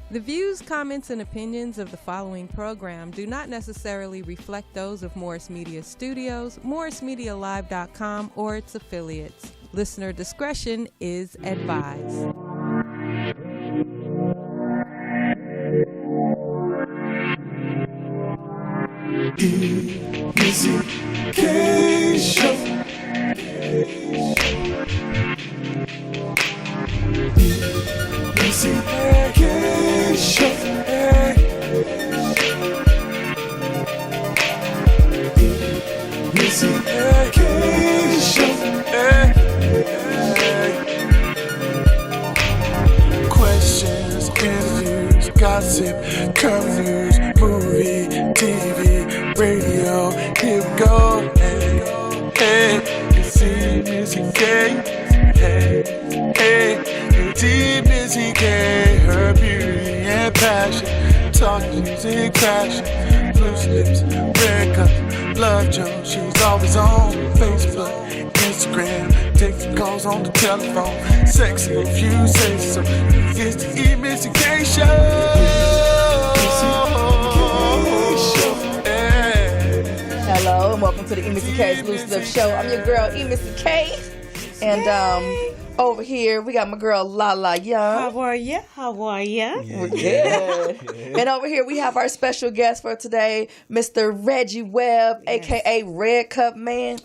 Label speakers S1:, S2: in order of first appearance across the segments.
S1: The views, comments, and opinions of the following program do not necessarily reflect those of Morris Media Studios, MorrisMediaLive.com, or its affiliates. Listener discretion is advised.
S2: EMissyK's show. EMissyK's show. EMissyK's show. Questions, interviews, gossip, current news, movie, TV, radio. Here we go. Hey, it's EMissyK. Hey, it's EMissyK. Her beauty and passion, talk music, passion, blue slips, red cup, love Joe. She's always on Facebook, Instagram, taking calls on the telephone. Sexy if you say so. It's the EMissyK show.
S3: Hello and welcome to the EMissyK's exclusive show. I'm your girl EMissyK, and over here we got my girl LaLa Young.
S4: How are ya?
S3: We're good. And over here we have our special guest for today, Mr. Reggie Webb, aka Red Cup Man.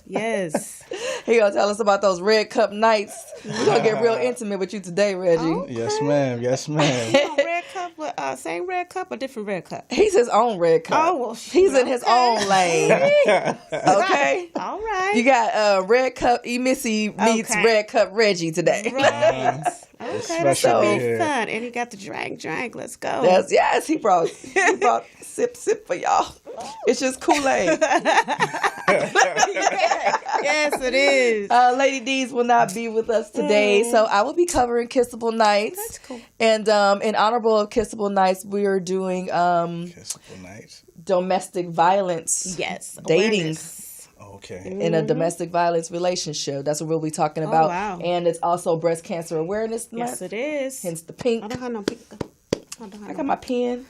S4: Yes.
S3: He gonna tell us about those Red Cup nights. We're gonna get real intimate with you today, Reggie.
S4: Oh.
S2: Yes, ma'am.
S4: Red Cup, same Red Cup or different Red Cup?
S3: He's his own Red Cup.
S4: Oh, well,
S3: he's in his own lane. Okay.
S4: All right.
S3: You got Red Cup Emissy meets Red Cup Reggie today.
S4: Right. Okay, that should be
S2: here.
S4: fun. And he got the drink. Let's go.
S3: Yes, he brought sip for y'all. It's just Kool-Aid.
S4: Yes, it is.
S3: Lady D's will not be with us today, so I will be covering Kissable Nights.
S4: That's cool.
S3: And in honorable of Kissable Nights, we are doing
S2: Kissable nights.
S3: domestic violence.
S4: Yes.
S3: Dating.
S4: Awareness.
S2: Okay.
S3: In a domestic violence relationship. That's what we'll be talking about.
S4: Wow.
S3: And it's also Breast Cancer Awareness Month.
S4: Yes, it is.
S3: Hence the pink.
S4: I don't have no pink.
S3: I got my pen.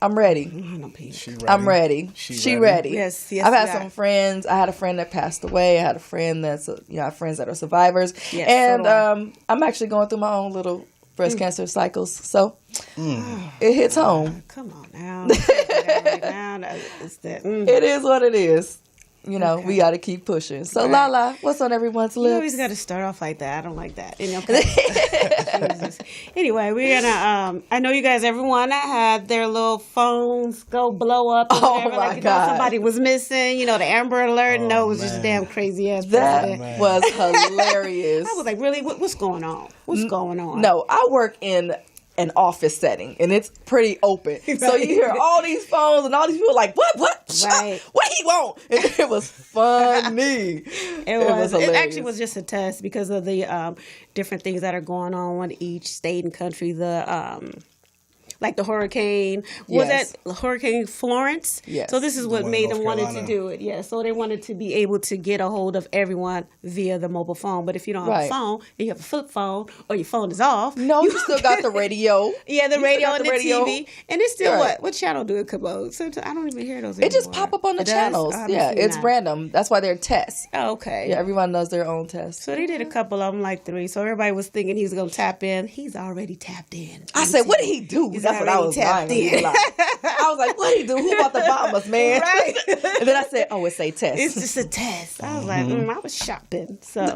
S3: I'm ready.
S4: I don't have no pink.
S2: She ready?
S3: I'm ready. She ready.
S4: Yes,
S3: I've had
S4: we
S3: some
S4: are.
S3: friends. I had a friend that passed away. I had a friend I have friends that are survivors.
S4: Yes,
S3: and
S4: so do I.
S3: I'm actually going through my own little breast cancer cycles. So it hits home.
S4: Come on now. Right now. It's that.
S3: It is what it is. You know, we got to keep pushing. So,
S4: Right.
S3: LaLa, what's on everyone's
S4: You
S3: lips?
S4: always got to start off like that. I don't like that. Jesus. Anyway, we're gonna. I know you guys. Everyone that had their little phones go blow up. Or
S3: Oh,
S4: whatever.
S3: my
S4: like, you know,
S3: God.
S4: somebody was missing. You know, the Amber Alert.
S2: Oh,
S4: No, it was just a
S2: man.
S4: damn crazy ass
S3: That
S4: president.
S3: was hilarious.
S4: I was like, really? What's going on? What's going on?
S3: No, I work in an office setting, and it's pretty open. So you hear all these phones and all these people like, what?
S4: Right.
S3: What he want? And it was funny.
S4: It was. It
S3: hilarious.
S4: actually was just a test because of the different things that are going on in each state and country. Like the hurricane. Was
S3: Yes.
S4: that Hurricane Florence?
S3: Yes.
S4: So this is what
S2: one in
S4: made them
S2: North
S4: wanted to
S2: Carolina.
S4: do it. Yeah. So they wanted to be able to get a hold of everyone via the mobile phone. But if you don't have
S3: Right.
S4: a phone, and you have a flip phone, or your phone is off.
S3: No, you still got the radio.
S4: Yeah, the
S3: You still
S4: radio
S3: got
S4: and
S3: the
S4: the
S3: radio.
S4: TV. And it's still
S3: Right.
S4: what channel do it come on? Sometimes I don't even hear those
S3: It just
S4: anymore.
S3: pop up on the
S4: It does?
S3: channels.
S4: I haven't
S3: Yeah,
S4: seen
S3: it's
S4: that.
S3: random. That's why they're tests.
S4: Oh, okay.
S3: Yeah, everyone does their own tests.
S4: So they did a couple of them, like 3. So everybody was thinking he was going to tap in. He's already tapped in.
S3: I said, what did he do?
S4: He's
S3: That's what I
S4: already
S3: was
S4: tapped
S3: lying.
S4: in.
S3: I was like, what did he do? Who bought the bombers, man?
S4: Right.
S3: And then I said, oh, it's a test.
S4: It's just a test. I was like, I was shopping. So,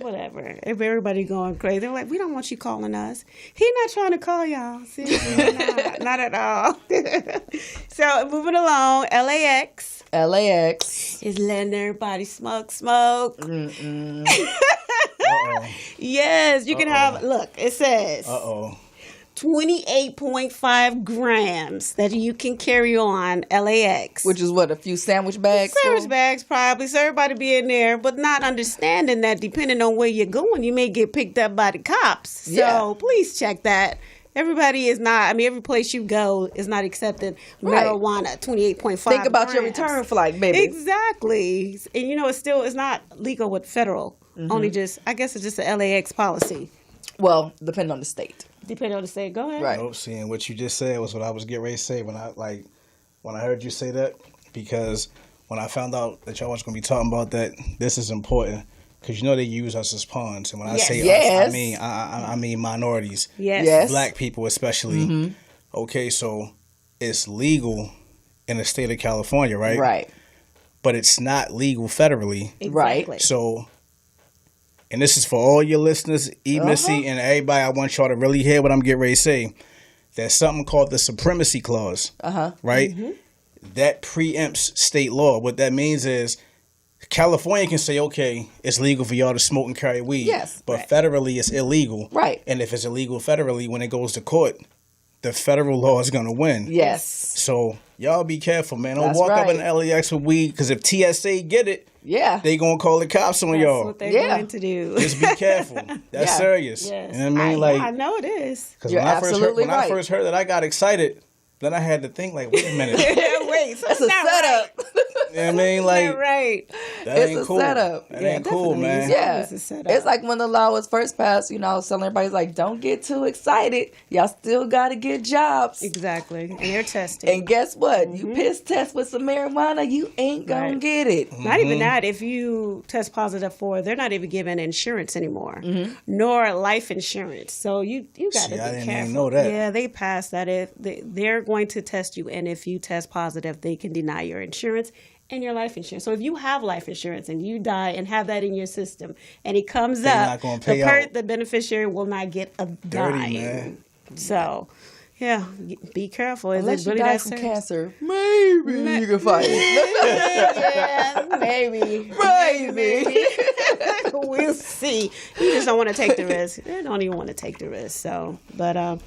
S4: whatever. If everybody going crazy, they're like, we don't want you calling us. He's not trying to call y'all. Seriously, not at all. So, moving along, LAX
S3: LAX.
S4: is letting everybody smoke. Yes, you can have, look, it says 28.5 grams that you can carry on LAX.
S3: Which is what, a few sandwich bags?
S4: Sandwich
S3: full?
S4: bags, probably. So everybody be in there, but not understanding that depending on where you're going, you may get picked up by the cops. So
S3: Yeah.
S4: please check that. Everybody is not, every place you go is not accepting
S3: Right.
S4: marijuana, 28.5
S3: Think about your
S4: grams.
S3: return flight, baby.
S4: Exactly. And it's not legal with federal. Only just, I guess it's just the LAX policy.
S3: Well, depending on the state.
S4: Depending on the state. Go ahead.
S3: Right.
S5: Nope, seeing what you just said was what I was getting ready to say when I heard you say that, because when I found out that y'all was going to be talking about that, this is important, because they use us as pawns, and when I say us, I mean minorities,
S3: Yes.
S5: Black people especially.
S3: Mm-hmm.
S5: Okay, so it's legal in the state of California, right?
S3: Right.
S5: But it's not legal federally.
S4: Exactly.
S3: Right.
S5: So, and this is for all your listeners, EMissy, and everybody. I want y'all to really hear what I'm getting ready to say. There's something called the Supremacy Clause, right? Mm-hmm. That preempts state law. What that means is California can say, okay, it's legal for y'all to smoke and carry weed.
S3: Yes.
S5: But federally, it's illegal.
S3: Right.
S5: And if it's illegal federally, when it goes to court, the federal law is going to win.
S3: Yes.
S5: So y'all be careful, man. Don't
S3: That's
S5: walk up
S3: right.
S5: in LAX with weed, because if TSA get it, they going to call the cops on
S4: That's
S5: y'all.
S4: what they're going to do.
S5: Just be careful. That's serious.
S4: Yes.
S5: You know what I mean?
S4: I know it is.
S5: Because
S3: You're absolutely
S5: when I first heard that, I got excited. Then I had to think, like, wait a minute.
S4: Wait, so
S3: That's a setup.
S5: You know what I mean? Like,
S4: right.
S5: that
S3: It's
S5: ain't
S3: a
S5: cool.
S3: setup.
S5: That ain't cool, man.
S3: Yeah.
S4: It's a setup.
S3: It's like when the law was first passed, I was telling everybody, like, don't get too excited. Y'all still got to get jobs.
S4: Exactly. And they're testing.
S3: And guess what? You piss test with some marijuana, you ain't going to get it.
S4: Not even that. If you test positive for, they're not even giving insurance anymore, nor life insurance. So you got to be
S5: I didn't
S4: careful.
S5: even know that.
S4: Yeah, they passed that. If they're going to test you, and if you test positive, they can deny your insurance and your life insurance. So if you have life insurance and you die and have that in your system, and it comes
S5: They're
S4: up,
S5: not gonna pay out.
S4: the beneficiary will not get a dime.
S5: Man.
S4: So. Yeah, be careful. Is
S3: Unless
S4: it really
S3: you die
S4: that
S3: from
S4: serious?
S3: cancer, maybe you can fight it.
S4: Yeah, maybe.
S3: Maybe.
S4: We'll see. You just don't want to take the risk. They don't even want to take the risk. So, but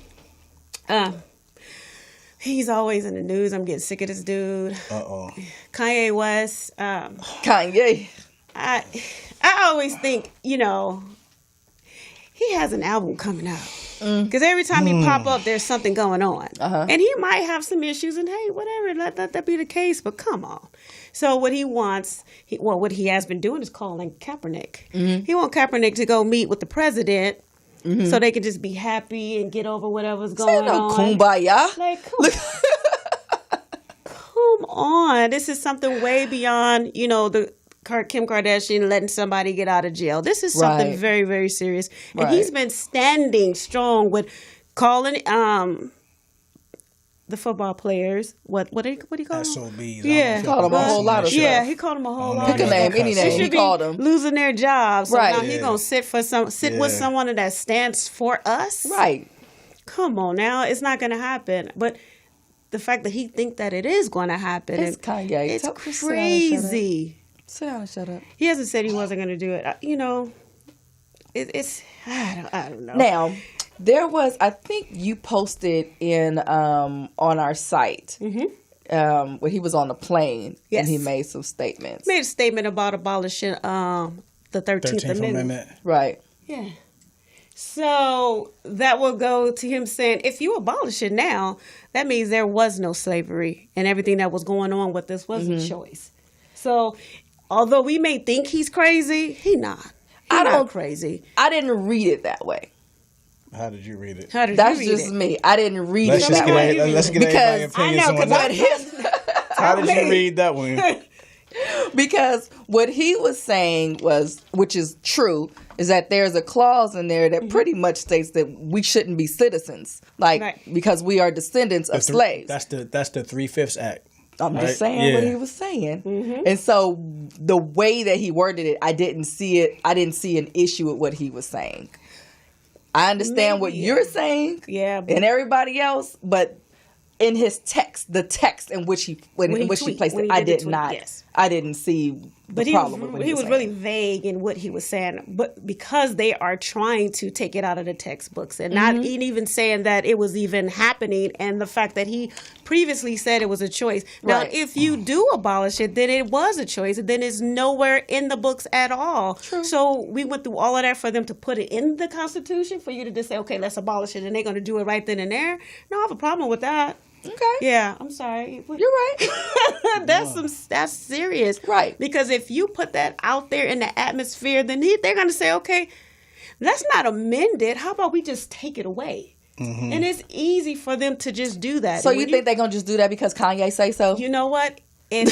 S4: he's always in the news. I'm getting sick of this dude. Kanye West.
S3: Kanye.
S4: I always think, he has an album coming out. Because every time he pop up, there's something going on. And he might have some issues, and hey, whatever, let that be the case, but come on. So what he wants, what he has been doing is calling Kaepernick. He wants Kaepernick to go meet with the president so they can just be happy and get over whatever's going on.
S3: Kumbaya.
S4: Like, come on. This is something way beyond, the Kim Kardashian letting somebody get out of jail. This is something very, very serious. And he's been standing strong with calling the football players what do you call them?
S5: SOBs.
S4: Yeah,
S3: He called them a whole lot of stuff.
S4: Yeah, he called them a whole lot.
S3: Pick a name, any
S4: They
S3: name.
S4: should
S3: He
S4: be
S3: called them.
S4: losing their jobs. So now he's
S5: Yeah.
S4: gonna sit with someone that stands for us.
S3: Right.
S4: Come on now, it's not gonna happen. But the fact that he think that it is going to happen,
S3: It's Kanye.
S4: It's
S3: Just sit down and shut up.
S4: crazy.
S3: Sit down and shut up.
S4: He hasn't said he wasn't going to do it. It's I don't know.
S3: Now, there was, I think you posted in on our site when he was on the plane and he made some statements.
S4: Made a statement about abolishing the 13th Amendment.
S3: Right.
S4: Yeah. So that will go to him saying, if you abolish it now, that means there was no slavery and everything that was going on with this was a choice. So although we may think he's crazy, he's not. He's not crazy.
S3: I didn't read it that way.
S5: How did you read it?
S3: That's just me. I didn't read it that way.
S5: Let's get
S3: because
S5: everybody's opinions on that. How did you read that one?
S3: Because what he was saying was, which is true, is that there's a clause in there that pretty much states that we shouldn't be citizens, because we are descendants of slaves.
S5: That's the 3/5 Act.
S3: I'm just saying what he was saying. And so the way that he worded it, I didn't see an issue with what he was saying. I understand what you're saying, and everybody else, but in his text, the text in which he placed it, I did not. Yes. I didn't see the problem with what
S4: he was
S3: saying.
S4: really vague in what he was saying, but because they are trying to take it out of the textbooks and not even saying that it was even happening, and the fact that he previously said it was a choice. Now, if you do abolish it, then it was a choice, and then it's nowhere in the books at all. True. So we went through all of that for them to put it in the Constitution, for you to just say, okay, let's abolish it, and they're going to do it right then and there. No, I have a problem with that.
S3: Okay.
S4: Yeah, I'm sorry.
S3: You're right.
S4: That's serious.
S3: Right.
S4: Because if you put that out there in the atmosphere, then they're going to say, okay, let's not amend it. How about we just take it away? Mm-hmm. And it's easy for them to just do that.
S3: So you think they're going to just do that because Kanye say so?
S4: You know what? And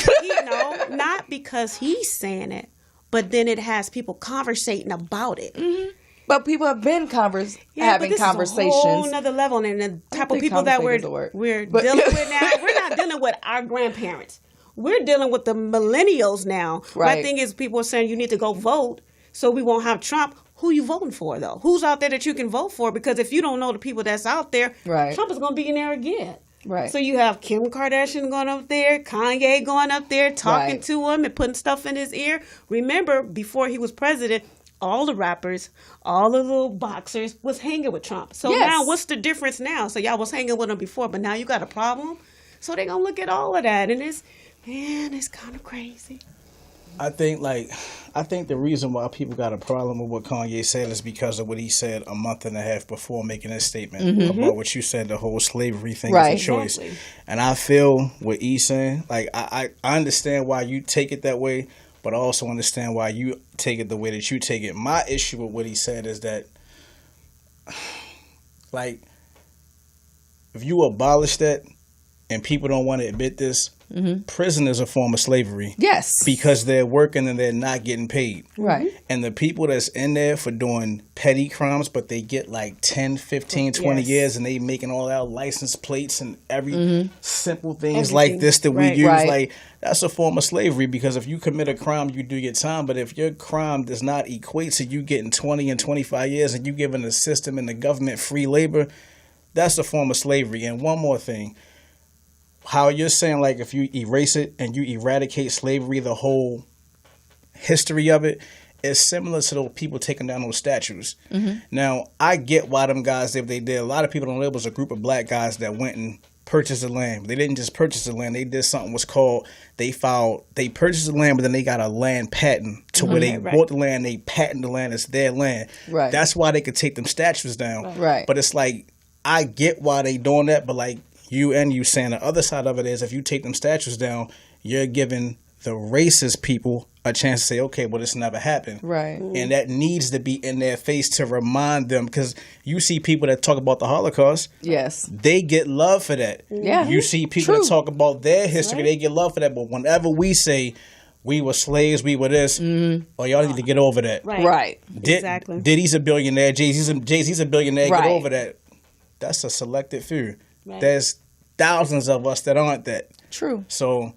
S4: not because he's saying it, but then it has people conversating about it.
S3: Mm-hmm. But people have been having conversations.
S4: Is a whole nother level, and the type of people that we're dealing with now. We're not dealing with our grandparents. We're dealing with the millennials now.
S3: Right.
S4: My thing is, people are saying you need to go vote, so we won't have Trump. Who you voting for, though? Who's out there that you can vote for? Because if you don't know the people that's out there, Trump is going to be in there again.
S3: Right.
S4: So you have Kim Kardashian going up there, Kanye going up there, talking to him and putting stuff in his ear. Remember, before he was president, all the rappers, all the little boxers was hanging with Trump. So now what's the difference now? So y'all was hanging with him before, but now you got a problem? So they're going to look at all of that. And it's kind of crazy.
S5: I think the reason why people got a problem with what Kanye said is because of what he said a month and a half before making his statement about what you said, the whole slavery thing is a choice. Exactly. And I feel what he's saying. Like I understand why you take it that way, but I also understand why you take it the way that you take it. My issue with what he said is that, like, if you abolish that and people don't want to admit this, prison is a form of slavery.
S3: Yes.
S5: Because they're working and they're not getting paid.
S3: Right.
S5: And the people that's in there for doing petty crimes, but they get like 10, 15, 20 years and they making all our license plates and every simple things like this that we use. Like, that's a form of slavery, because if you commit a crime, you do get time. But if your crime does not equate to you getting 20 and 25 years and you giving the system and the government free labor, that's a form of slavery. And one more thing. How you're saying, like, if you erase it and you eradicate slavery, the whole history of it is similar to those people taking down those statues. Now, I get why them guys did what they did. A lot of people don't know it was a group of black guys that went and purchased the land. They didn't just purchase the land. They did something was called, they purchased the land, but then they got a land patent to where they bought the land, they patent the land, it's their land.
S3: Right.
S5: That's why they could take them statues down.
S3: Right.
S5: But it's like, I get why they doing that, but like, you saying the other side of it is, if you take them statues down, you're giving the racist people a chance to say, okay, well, this never happened.
S3: Right.
S5: And that needs to be in their face to remind them, because you see people that talk about the Holocaust.
S3: Yes.
S5: They get love for that.
S3: Yeah.
S5: You see people that talk about their history, they get love for that. But whenever we say, we were slaves, we were this, oh, y'all need to get over that.
S3: Right.
S4: Exactly.
S5: Diddy's a billionaire, Jay-Z's a billionaire, get over that. That's a selected few. Right. There's thousands of us that aren't that.
S3: True.
S5: So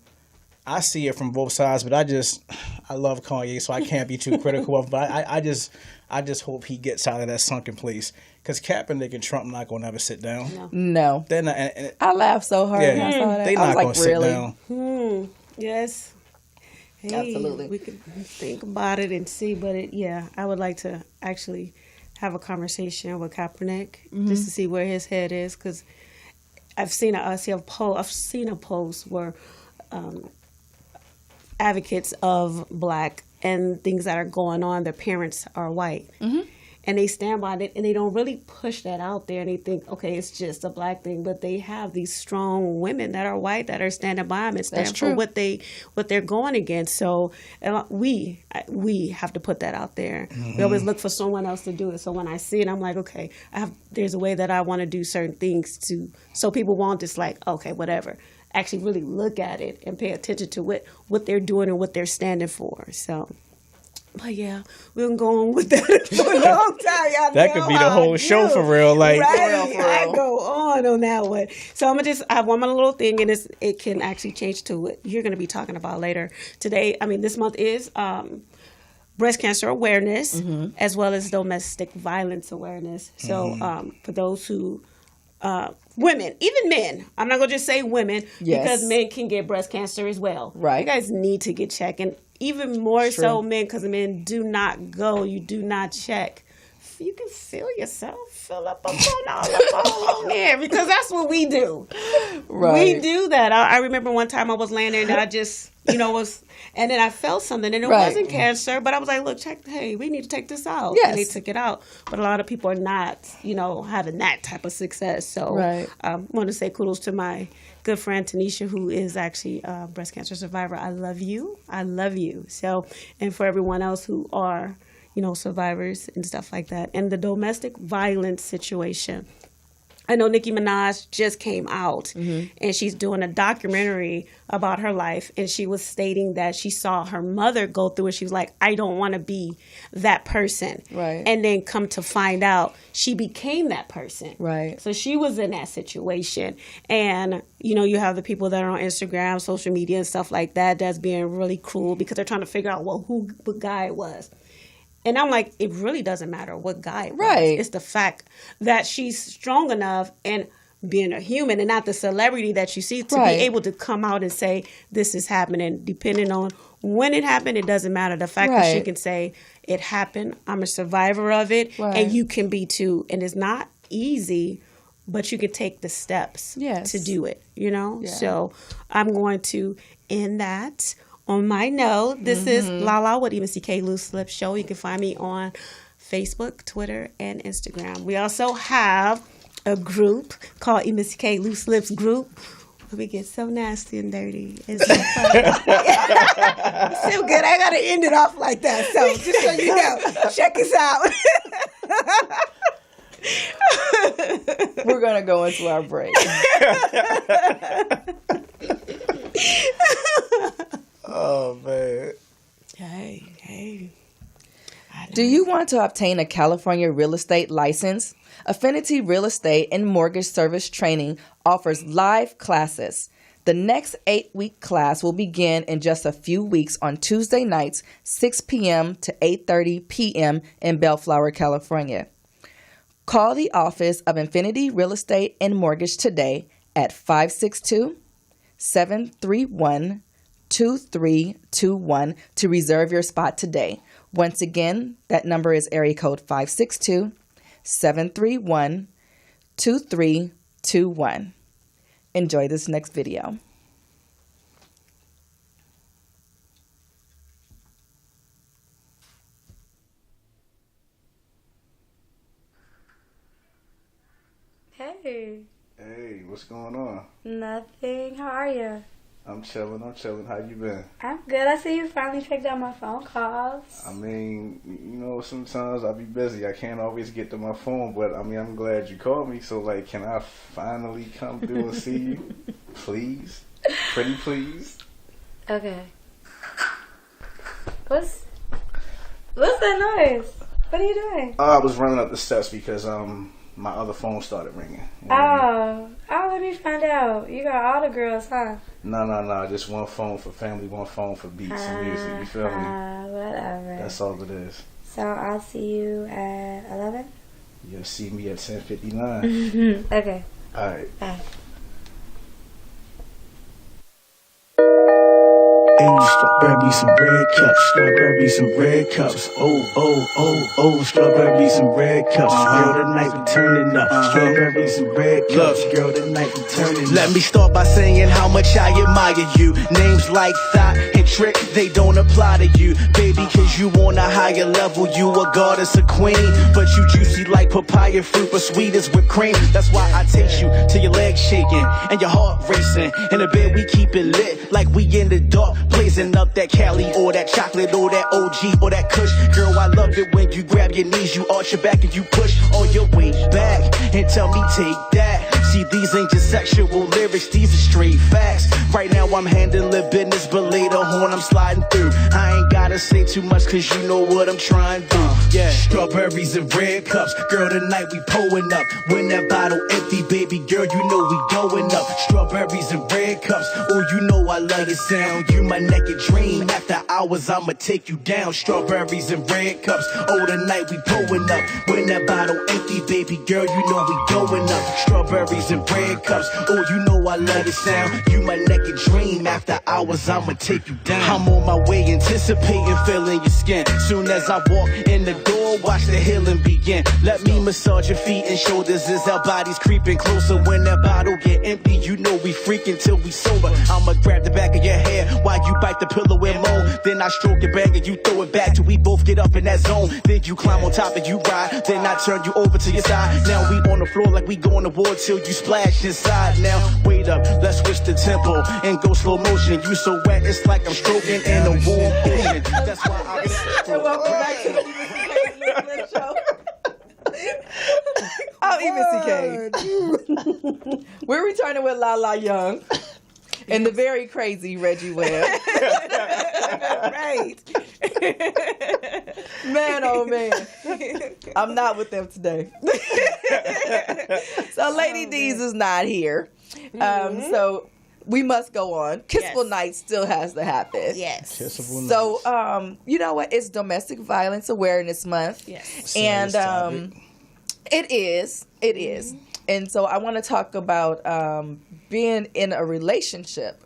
S5: I see it from both sides, but I love Kanye, so I can't be too critical of him. But I just hope he gets out of that sunken place, because Kaepernick and Trump not gonna ever sit down.
S3: No.
S5: They're not. And
S3: I laughed so hard when I saw that.
S5: They're not gonna sit down.
S4: Yes. Hey,
S3: absolutely.
S4: We could think about it and see, but I would like to actually have a conversation with Kaepernick just to see where his head is, because I've seen a post where advocates of black and things that are going on, their parents are white. And they stand by it, and they don't really push that out there. And they think, okay, it's just a black thing, but they have these strong women that are white that are standing by them and stand for what they're going against. So we have to put that out there. We always look for someone else to do it. So when I see it, I'm like, okay, there's a way that I want to do certain things so people won't just like, okay, whatever. Actually, really look at it and pay attention to what they're doing and what they're standing for. So. But yeah, we've been going with that for a long time. Y'all
S5: that could be the whole show for real. Like,
S4: I go on that one. So I'm going to I have one more little thing, and it can actually change to what you're going to be talking about later today. I mean, this month is breast cancer awareness, as well as domestic violence awareness. So for those who... women, even men. I'm not going to just say women, because men can get breast cancer as well.
S3: Right.
S4: You guys need to get checked. And even more so men, because men do not go. You do not check. You can feel yourself fill up on all there, because that's what we do. Right. We do that. I remember one time I was laying there and I just, and then I felt something, and it wasn't cancer, but I was like, look, hey, we need to take this out.
S3: Yes.
S4: And they took it out. But a lot of people are not, having that type of success. So I want to say kudos to my good friend Tanisha, who is actually a breast cancer survivor. I love you. I love you. So, and for everyone else who are, survivors and stuff like that. And the domestic violence situation. I know Nicki Minaj just came out and she's doing a documentary about her life. And she was stating that she saw her mother go through it. She was like, I don't want to be that person.
S3: Right.
S4: And then come to find out she became that person.
S3: Right.
S4: So she was in that situation. And, you have the people that are on Instagram, social media and stuff like that that's being really cruel because they're trying to figure out, what guy it was. And I'm like, it really doesn't matter what guy it was.
S3: Right.
S4: It's the fact that she's strong enough and being a human and not the celebrity that you see to be able to come out and say, this is happening. Depending on when it happened, it doesn't matter. The fact that she can say, it happened, I'm a survivor of it, and you can be too. And it's not easy, but you can take the steps to do it, Yeah. So I'm going to end that on my note. This is LaLa with EMissyK's Loose Lips Show. You can find me on Facebook, Twitter, and Instagram. We also have a group called EMissyK's Loose Lips Group. We get so nasty and dirty. It's so fun. It's so good. I got to end it off like that. So just so you know, check us out.
S3: We're going to go into our break.
S5: Oh, man.
S4: Hey.
S3: Do you want to obtain a California real estate license? Affinity Real Estate and Mortgage Service Training offers live classes. The next 8-week class will begin in just a few weeks on Tuesday nights, 6 p.m. to 8:30 p.m. in Bellflower, California. Call the office of Infinity Real Estate and Mortgage today at 562-731-2321 to reserve your spot today. Once again, that number is area code 562-731-2321. Enjoy this next video.
S6: Hey.
S5: Hey, what's going on?
S6: Nothing. How are you?
S5: I'm chilling. How you been?
S6: I'm good. I see you finally picked up my phone calls.
S5: I mean, sometimes I'll be busy. I can't always get to my phone, but I'm glad you called me. So, can I finally come through and see you? Please? Pretty please?
S6: Okay. What's that noise? What are you doing?
S5: I was running up the steps because, my other phone started ringing. You know
S6: let me find out. You got all the girls, huh?
S5: No. Just one phone for family, one phone for beats and music. You feel me?
S6: Whatever.
S5: That's all it is.
S6: So I'll see you at 11?
S5: You'll see me at 10:59.
S6: Okay.
S5: All right.
S6: Bye.
S2: Strawberries and red cups, strawberries and red cups. Oh, strawberries and red cups. Girl, tonight we turning up. Strawberries and red cups. Girl, tonight we turning up. Let me start by saying how much I admire you. Names like Thought and Trick, they don't apply to you, baby, cause you on a higher level. You a goddess, a queen, but you juicy like papaya fruit, but sweet as whipped cream. That's why I taste you till your legs shaking and your heart racing. In the bed we keep it lit like we in the dark, blazing up that Cali or that chocolate or that OG or that Kush. Girl, I love it when you grab your knees, you arch your back and you push on your way back and tell me take that. See, these ain't just sexual lyrics, these are straight facts. Right now I'm handling business, but later on I'm sliding through. I ain't gotta say too much cause you know what I'm trying to do. Yeah, strawberries and red cups. Girl, tonight we pulling up. When that bottle empty, baby girl, you know we going up. Strawberries and red cups. Oh, you know I love the sound. You my naked dream. After hours I'ma take you down. Strawberries and red cups. Oh, tonight we pulling up. When that bottle empty, baby girl, you know we going up. Strawberries and red cups. Oh, you know I love the sound. You my naked dream. After hours I'ma take you down. I'm on my way, anticipating feeling your skin. Soon as I walk in the door, watch the healing begin. Let me massage your feet and shoulders as our bodies creeping closer. When that bottle get empty, you know we freaking till we sober. I'ma grab the back of your hair while you bite the pillow and moan. Then I stroke your bag and you throw it back till we both get up in that zone. Then you climb on top and you ride. Then I turn you over to your side. Now we on the floor like we going to war till you splash inside. Now wait up, let's switch the tempo and go slow motion. You so wet, it's like I'm stroking in a warm ocean. That's why I
S3: Welcome back to EMissyK's. We're returning with LaLa Young and the very crazy Reggie Webb.
S4: Right.
S3: Man, oh man. I'm not with them today. So Lady D's is not here. So we must go on. Kissable Night still has to happen.
S4: Yes.
S5: Kissable Night.
S3: So, you know what? It's Domestic Violence Awareness Month.
S4: Yes.
S3: And it is. And so I want to talk about being in a relationship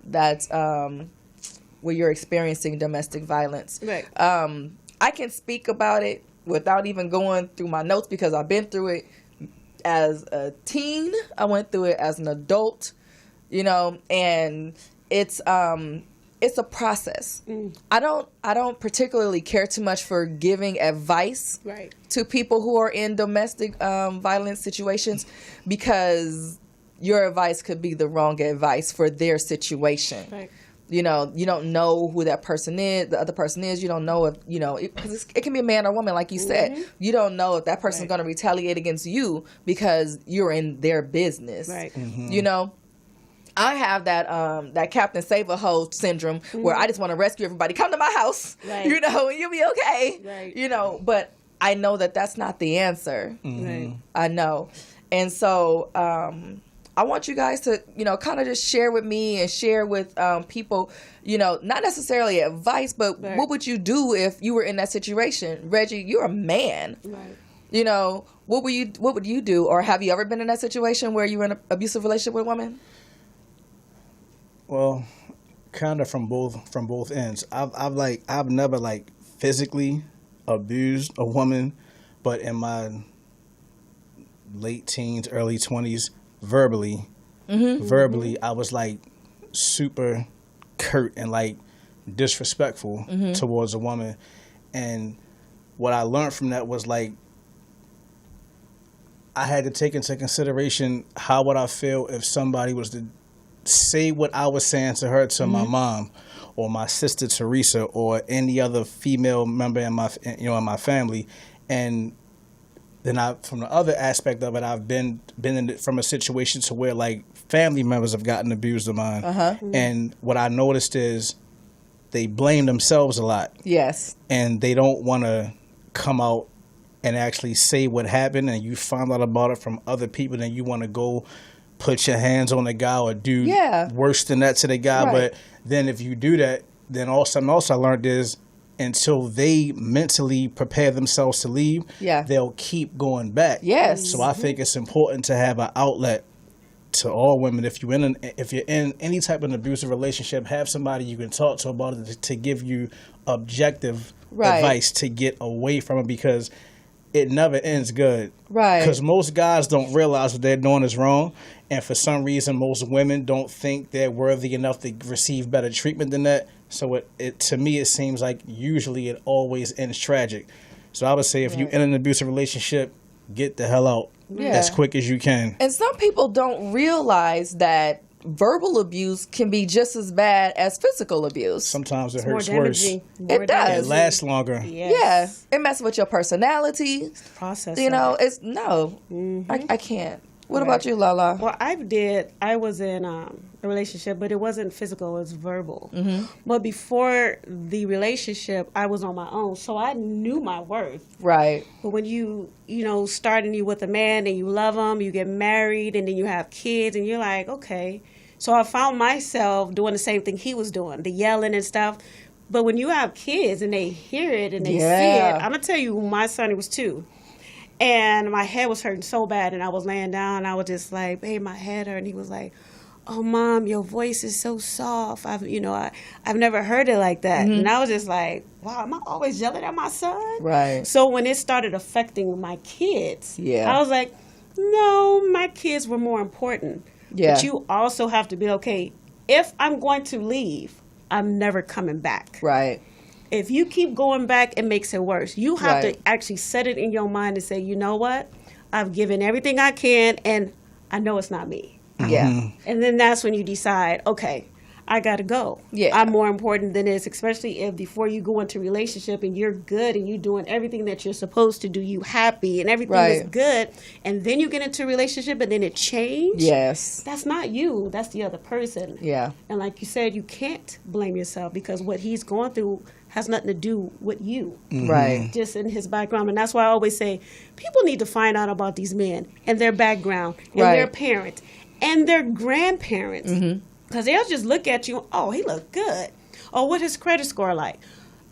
S3: that's where you're experiencing domestic violence.
S4: Right.
S3: I can speak about it without even going through my notes because I've been through it as a teen. I went through it as an adult, you know, and it's a process. I don't particularly care too much for giving advice to people who are in domestic violence situations because your advice could be the wrong advice for their situation. Right. You know, you don't know who that person is, the other person is. You don't know if, you know, because it can be a man or woman, like you said. You don't know if that person's going to retaliate against you because you're in their business. Right. You know, I have that Captain Save-A-Hoe syndrome where I just want to rescue everybody. Come to my house, you know, and you'll be okay. Right. You know, but I know that that's not the answer. Right. I know. And so I want you guys to, you know, kind of just share with me and share with people, you know, not necessarily advice, but what would you do if you were in that situation? Reggie, you're a man. Right. You know, what would you do? Or have you ever been in that situation where you were in an abusive relationship with a woman?
S5: Well, kind of from both ends. I've never physically abused a woman, but in my late teens, early 20s, verbally, I was super curt and disrespectful towards a woman. And what I learned from that was I had to take into consideration how would I feel if somebody was to say what I was saying to her to my mom or my sister Teresa or any other female member in my family. And then from the other aspect of it, I've been in it from a situation to where family members have gotten abused of mine. And what I noticed is they blame themselves a lot. Yes. And they don't want to come out and actually say what happened, and you found out about it from other people, then you want to go put your hands on the guy or do worse than that to the guy. Right. But then if you do that, then something else I learned is until they mentally prepare themselves to leave, they'll keep going back. Yes. So I think it's important to have an outlet to all women. If you're in any type of an abusive relationship, have somebody you can talk to about it to give you objective advice to get away from it, because it never ends good. Right. Because most guys don't realize what they're doing is wrong. And for some reason, most women don't think they're worthy enough to receive better treatment than that. So to me, it seems like usually it always ends tragic. So I would say if you're in an abusive relationship, get the hell out as quick as you can. And some people don't realize that verbal abuse can be just as bad as physical abuse. Sometimes it hurts worse. It does. It lasts longer. Yes. Yeah. It messes with your personality. Process. You know, I can't. What about you, LaLa?
S4: Well, I was in a relationship, but it wasn't physical, it was verbal. But before the relationship, I was on my own, so I knew my worth. Right. But when you starting with a man and you love him, you get married, and then you have kids, and you're like, okay. So I found myself doing the same thing he was doing, the yelling and stuff. But when you have kids and they hear it and they see it, I'm going to tell you, my son, he was 2. And my head was hurting so bad, and I was laying down, and I was just like, babe, my head hurt. And he was like, oh, Mom, your voice is so soft. I've never heard it like that. And I was just like, wow, am I always yelling at my son? Right. So when it started affecting my kids, I was like, no, my kids were more important. Yeah. But you also have to be, okay, if I'm going to leave, I'm never coming back. Right. If you keep going back, it makes it worse. You have to actually set it in your mind and say, you know what? I've given everything I can, and I know it's not me. Yeah. And then that's when you decide, okay, I gotta go.
S3: Yeah.
S4: I'm more important than this, especially if before you go into a relationship and you're good and you're doing everything that you're supposed to do, you happy and everything is good, and then you get into a relationship and then it changes.
S3: Yes.
S4: That's not you. That's the other person.
S3: Yeah.
S4: And like you said, you can't blame yourself because what he's going through has nothing to do with you.
S3: Right.
S4: Just in his background. And that's why I always say people need to find out about these men and their background and their parents and their grandparents. Because they'll just look at you, oh, he look good. Or what his credit score like.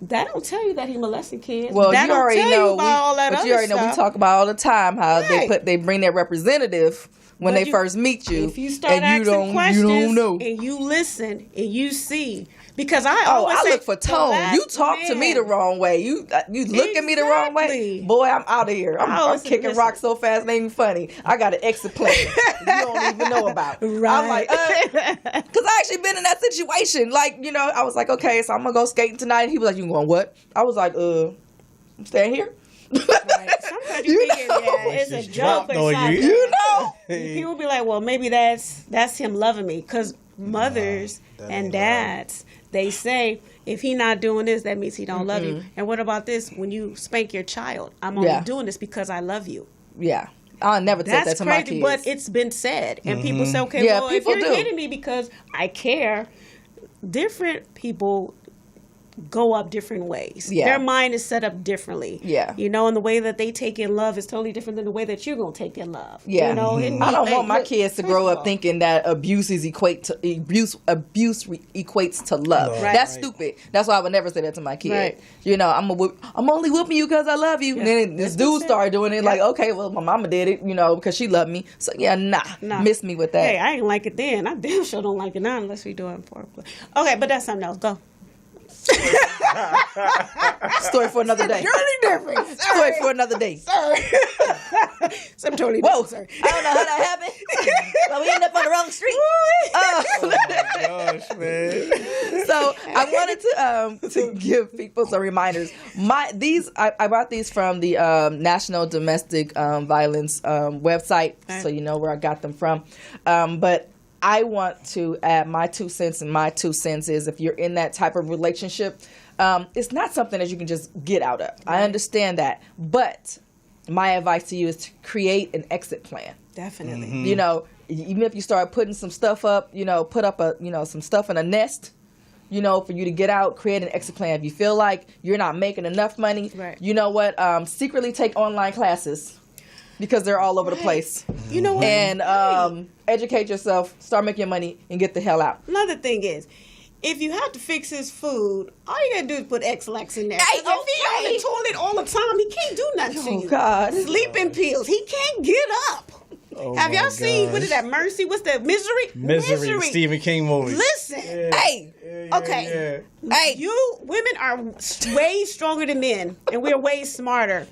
S4: That don't tell you that he molested kids.
S3: Well,
S4: that
S3: you already know. You already know. We talk about all the time how they bring their representative when they first meet you.
S4: If you start asking questions you don't know. And you listen and you see. Because I
S3: look for tone. You talk to me the wrong way. You look at me the wrong way. Boy, I'm out of here. I'm kicking rocks so fast, it ain't even funny. I got an exit plan you don't even know about. Right. I'm like, because I actually been in that situation. Like, I was like, okay, so I'm going to go skating tonight. And he was like, you going what? I was like, I'm staying here.
S4: Right. Sometimes you think it's a joke or something. People be like, well, maybe that's him loving me. Because mothers and dads, they say, if he not doing this, that means he don't love you. And what about this? When you spank your child, I'm only doing this because I love you.
S3: Yeah. I'll never take that to my kids.
S4: But it's been said. And people say, okay, well, if you're hitting me because I care, different people go up different ways. Yeah. Their mind is set up differently. Yeah. And the way that they take in love is totally different than the way that you're going to take in love. Yeah.
S3: I don't want my kids to grow up thinking that abuse equates to love. Right. That's stupid. That's why I would never say that to my kid. Right. I'm only whooping you because I love you. Yeah. And then this dude started doing it like, okay, well, my mama did it, because she loved me. So nah. Miss me with that.
S4: Hey, I didn't like it then. I damn sure don't like it now unless we do it in foreplay. Okay, but that's something else. Go.
S3: Story for another day.
S4: Totally different.
S3: Story for another day.
S4: Sorry. Something totally different. Sorry.
S3: I don't know how that happened. But we ended up on the wrong street.
S5: Oh my gosh, man.
S3: So I wanted to give people some reminders. I brought these from the National Domestic Violence website, so you know where I got them from. But I want to add my 2 cents, and my 2 cents is if you're in that type of relationship, it's not something that you can just get out of. Right. I understand that. But my advice to you is to create an exit plan.
S4: Definitely.
S3: Even if you start putting some stuff up, put up some stuff in a nest, for you to get out, create an exit plan. If you feel like you're not making enough money, you know what? Secretly take online classes. Because they're all over the place.
S4: You know what?
S3: And educate yourself, start making your money, and get the hell out.
S4: Another thing is, if you have to fix his food, all you gotta do is put X-Lax in there.
S3: Hey,
S4: if he on the toilet all the time, he can't do nothing to you.
S3: God.
S4: Sleeping pills, he can't get up. Have y'all seen, what is that, Mercy? What's that, Misery?
S5: Stephen King movie.
S4: Listen.
S3: Hey. Hey.
S4: You women are way stronger than men, and we're way smarter.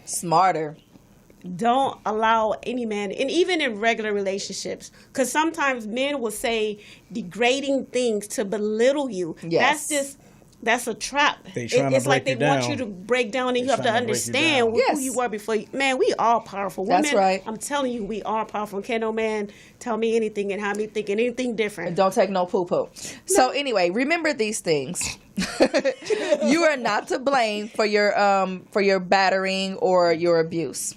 S4: Don't allow any man, and even in regular relationships, because sometimes men will say degrading things to belittle you. Yes. That's a trap. It's like they want you to break down, and you have to understand who you were before. Man, we are powerful. Women,
S3: that's right.
S4: I'm telling you, we are powerful. Can't no man tell me anything and have me thinking anything different.
S3: And don't take no poo-poo. So anyway, remember these things. You are not to blame for your battering or your abuse.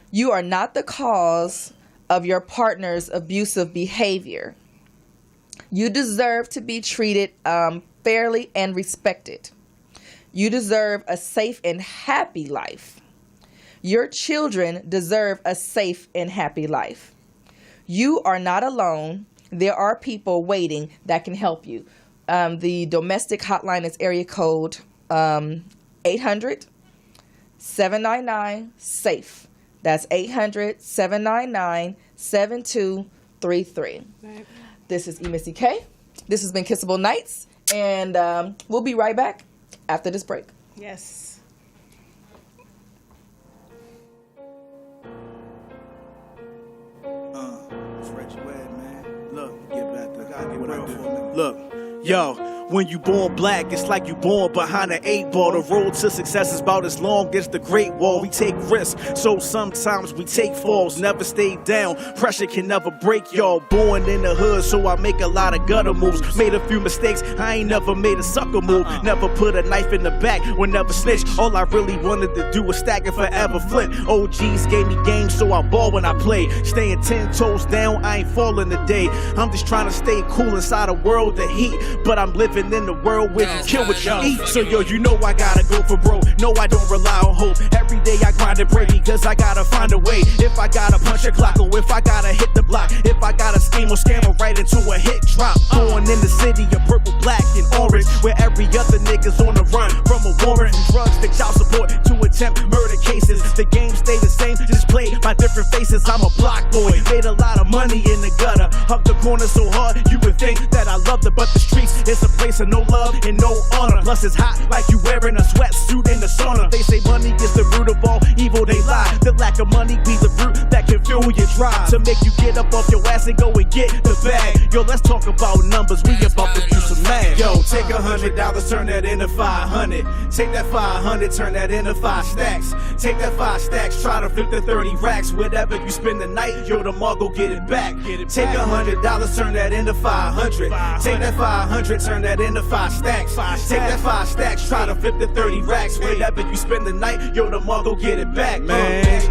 S3: You are not the cause of your partner's abusive behavior. You deserve to be treated fairly and respected. You deserve a safe and happy life. Your children deserve a safe and happy life. You are not alone. There are people waiting that can help you. The domestic hotline is area code 800-799-SAFE. That's 800-799-7233. Right. This is EMissyK. This has been Kissable Nights. And we'll be right back after this break.
S4: Yes.
S7: It's Reggie Webb, man. Look, get back. Look, I get what I do. Look, yo. When you born black, it's like you born behind an 8-ball. The road to success is about as long as the Great Wall. We take risks, so sometimes we take falls. Never stay down, pressure can never break y'all. Born in the hood, so I make a lot of gutter moves. Made a few mistakes, I ain't never made a sucker move. Never put a knife in the back, or never snitch. All I really wanted to do was stack and forever flip. OGs gave me game, so I ball when I play. Staying 10 toes down, I ain't falling today. I'm just trying to stay cool inside a world of heat, but I'm living in the world where you kill what you eat. So yo, you know I gotta go for broke. No, I don't rely on hope. Every day I grind and pray because I gotta find a way. If I gotta punch a clock, or if I gotta hit the block, if I gotta scheme or scam or right into a hit drop. Born in the city of purple, black, and orange, where every other nigga's on the run from a warrant, from drugs to child support to attempt murder cases. The game stay the same, just played by different faces. I'm a block boy, made a lot of money in the gutter. Hugged the corner so hard, you would think that I loved it, but the streets, it's a place of no love and no honor. Plus it's hot like you wearing a sweatsuit in the sauna. They say money is the root of all evil, they lie. The lack of money be the root that can fuel your drive to make you get up off your ass and go and get the bag. Yo, let's talk about numbers, we about to do some math. Yo, take $100, turn that into 500. Take that 500, turn that into 5 stacks. Take that 5 stacks, try to flip the 30 racks. Whatever you spend the night, yo, tomorrow go get it back. Take $100, turn that into 500. Take that 500, turn that into 5 stacks. Take that 5 stacks, try to flip the 30 racks. Whatever you spend the night, yo, tomorrow go get it back, man.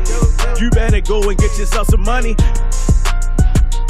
S7: You better go and get yourself some money.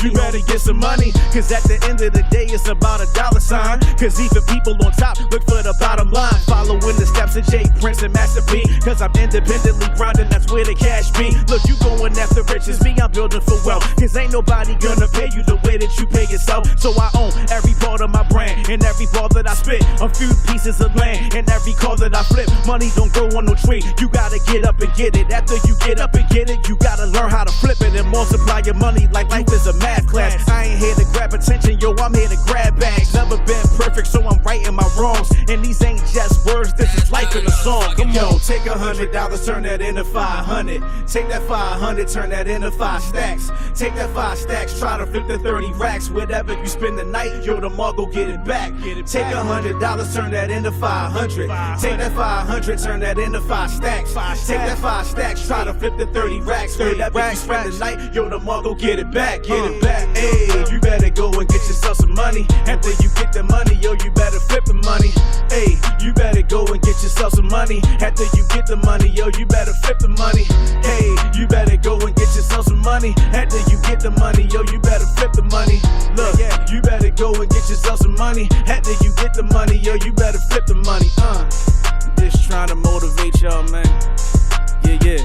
S7: You better get some money, cause at the end of the day it's about a dollar sign. Cause even people on top look for the bottom line. Following the steps of J. Prince and Master P, cause I'm independently grinding, that's where the cash be. Look, you going after riches, me I'm building for wealth. Cause ain't nobody gonna pay you the way that you pay yourself. So I own every part of my brand, and every ball that I spit. A few pieces of land, and every car that I flip. Money don't grow on no tree, you gotta get up and get it. After you get up and get it, you gotta learn how to flip it and multiply your money like life is a math class. I ain't here to grab attention, yo, I'm here to grab bags. Never been perfect, so I'm righting my wrongs. And these ain't just words, this is life in a song. Come on, take $100, turn that into 500. Take that 500, turn that into 5 stacks. Take that 5 stacks, try to flip the 30 racks. Whatever you spend the night, yo, tomorrow go get it back. Take $100, turn that into 500. Take that 500, turn that into 5 stacks. Take that 5 stacks, try to flip the 30 racks. Whatever you spend the night, yo, tomorrow go get it back. Get it back. Hey, you better go and get yourself some money. After you get the money, yo, you better flip the money. Hey, you better go and get yourself some money. After you get the money, yo, you better flip the money. Hey, you better go and get yourself some money. After you get the money, yo, you better flip the money. Look, you better go and get yourself some money. After you get the money, yo, you better flip the money. Just trying to motivate y'all, man. Yeah.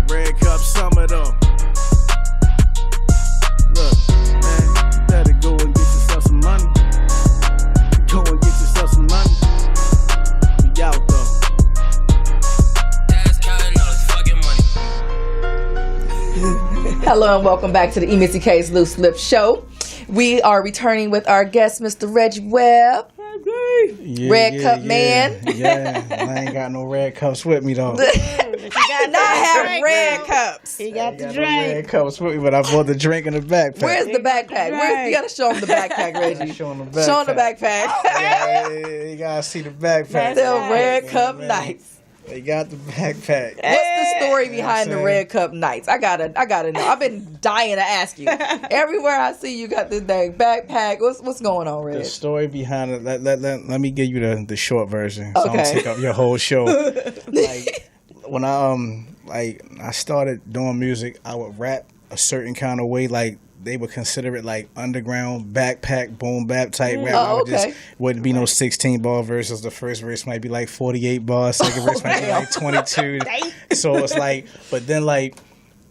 S7: Red Cup Summer though. Look, man, you better go and get yourself some money. Go and get yourself some money. We out though.
S8: That's counting all this fucking money.
S3: Hello and welcome back to the EMissyK's Loose Lip Show. We are returning with our guest, Mr. Reggie Webb. Red Cup man.
S5: Yeah, I ain't got no red cups with me though.
S3: I have red cups.
S4: He got the
S5: No
S4: drink.
S5: red cups with me, but I bought the drink in the backpack.
S3: Where's the backpack? You gotta show him the backpack, Reggie.
S5: Show him the backpack.
S3: Show him the backpack.
S5: Yeah, you gotta see the backpack.
S3: The Red Cup Nights.
S5: They got the backpack.
S3: What's the story behind the Red Cup Nights? I gotta know. I've been dying to ask you. Everywhere I see you got this dang backpack. What's going on, Red?
S5: The story behind it. Let me give you the short version. So
S3: Okay.
S5: I'm gonna take up your whole show. Like when I started doing music, I would rap a certain kind of way. Like they would consider it like underground backpack boom bap type rap.
S3: Oh, okay.
S5: Wouldn't be no 16 bar verses. The first verse might be like 48 bars. Second verse might be like 22. So it's like, but then like,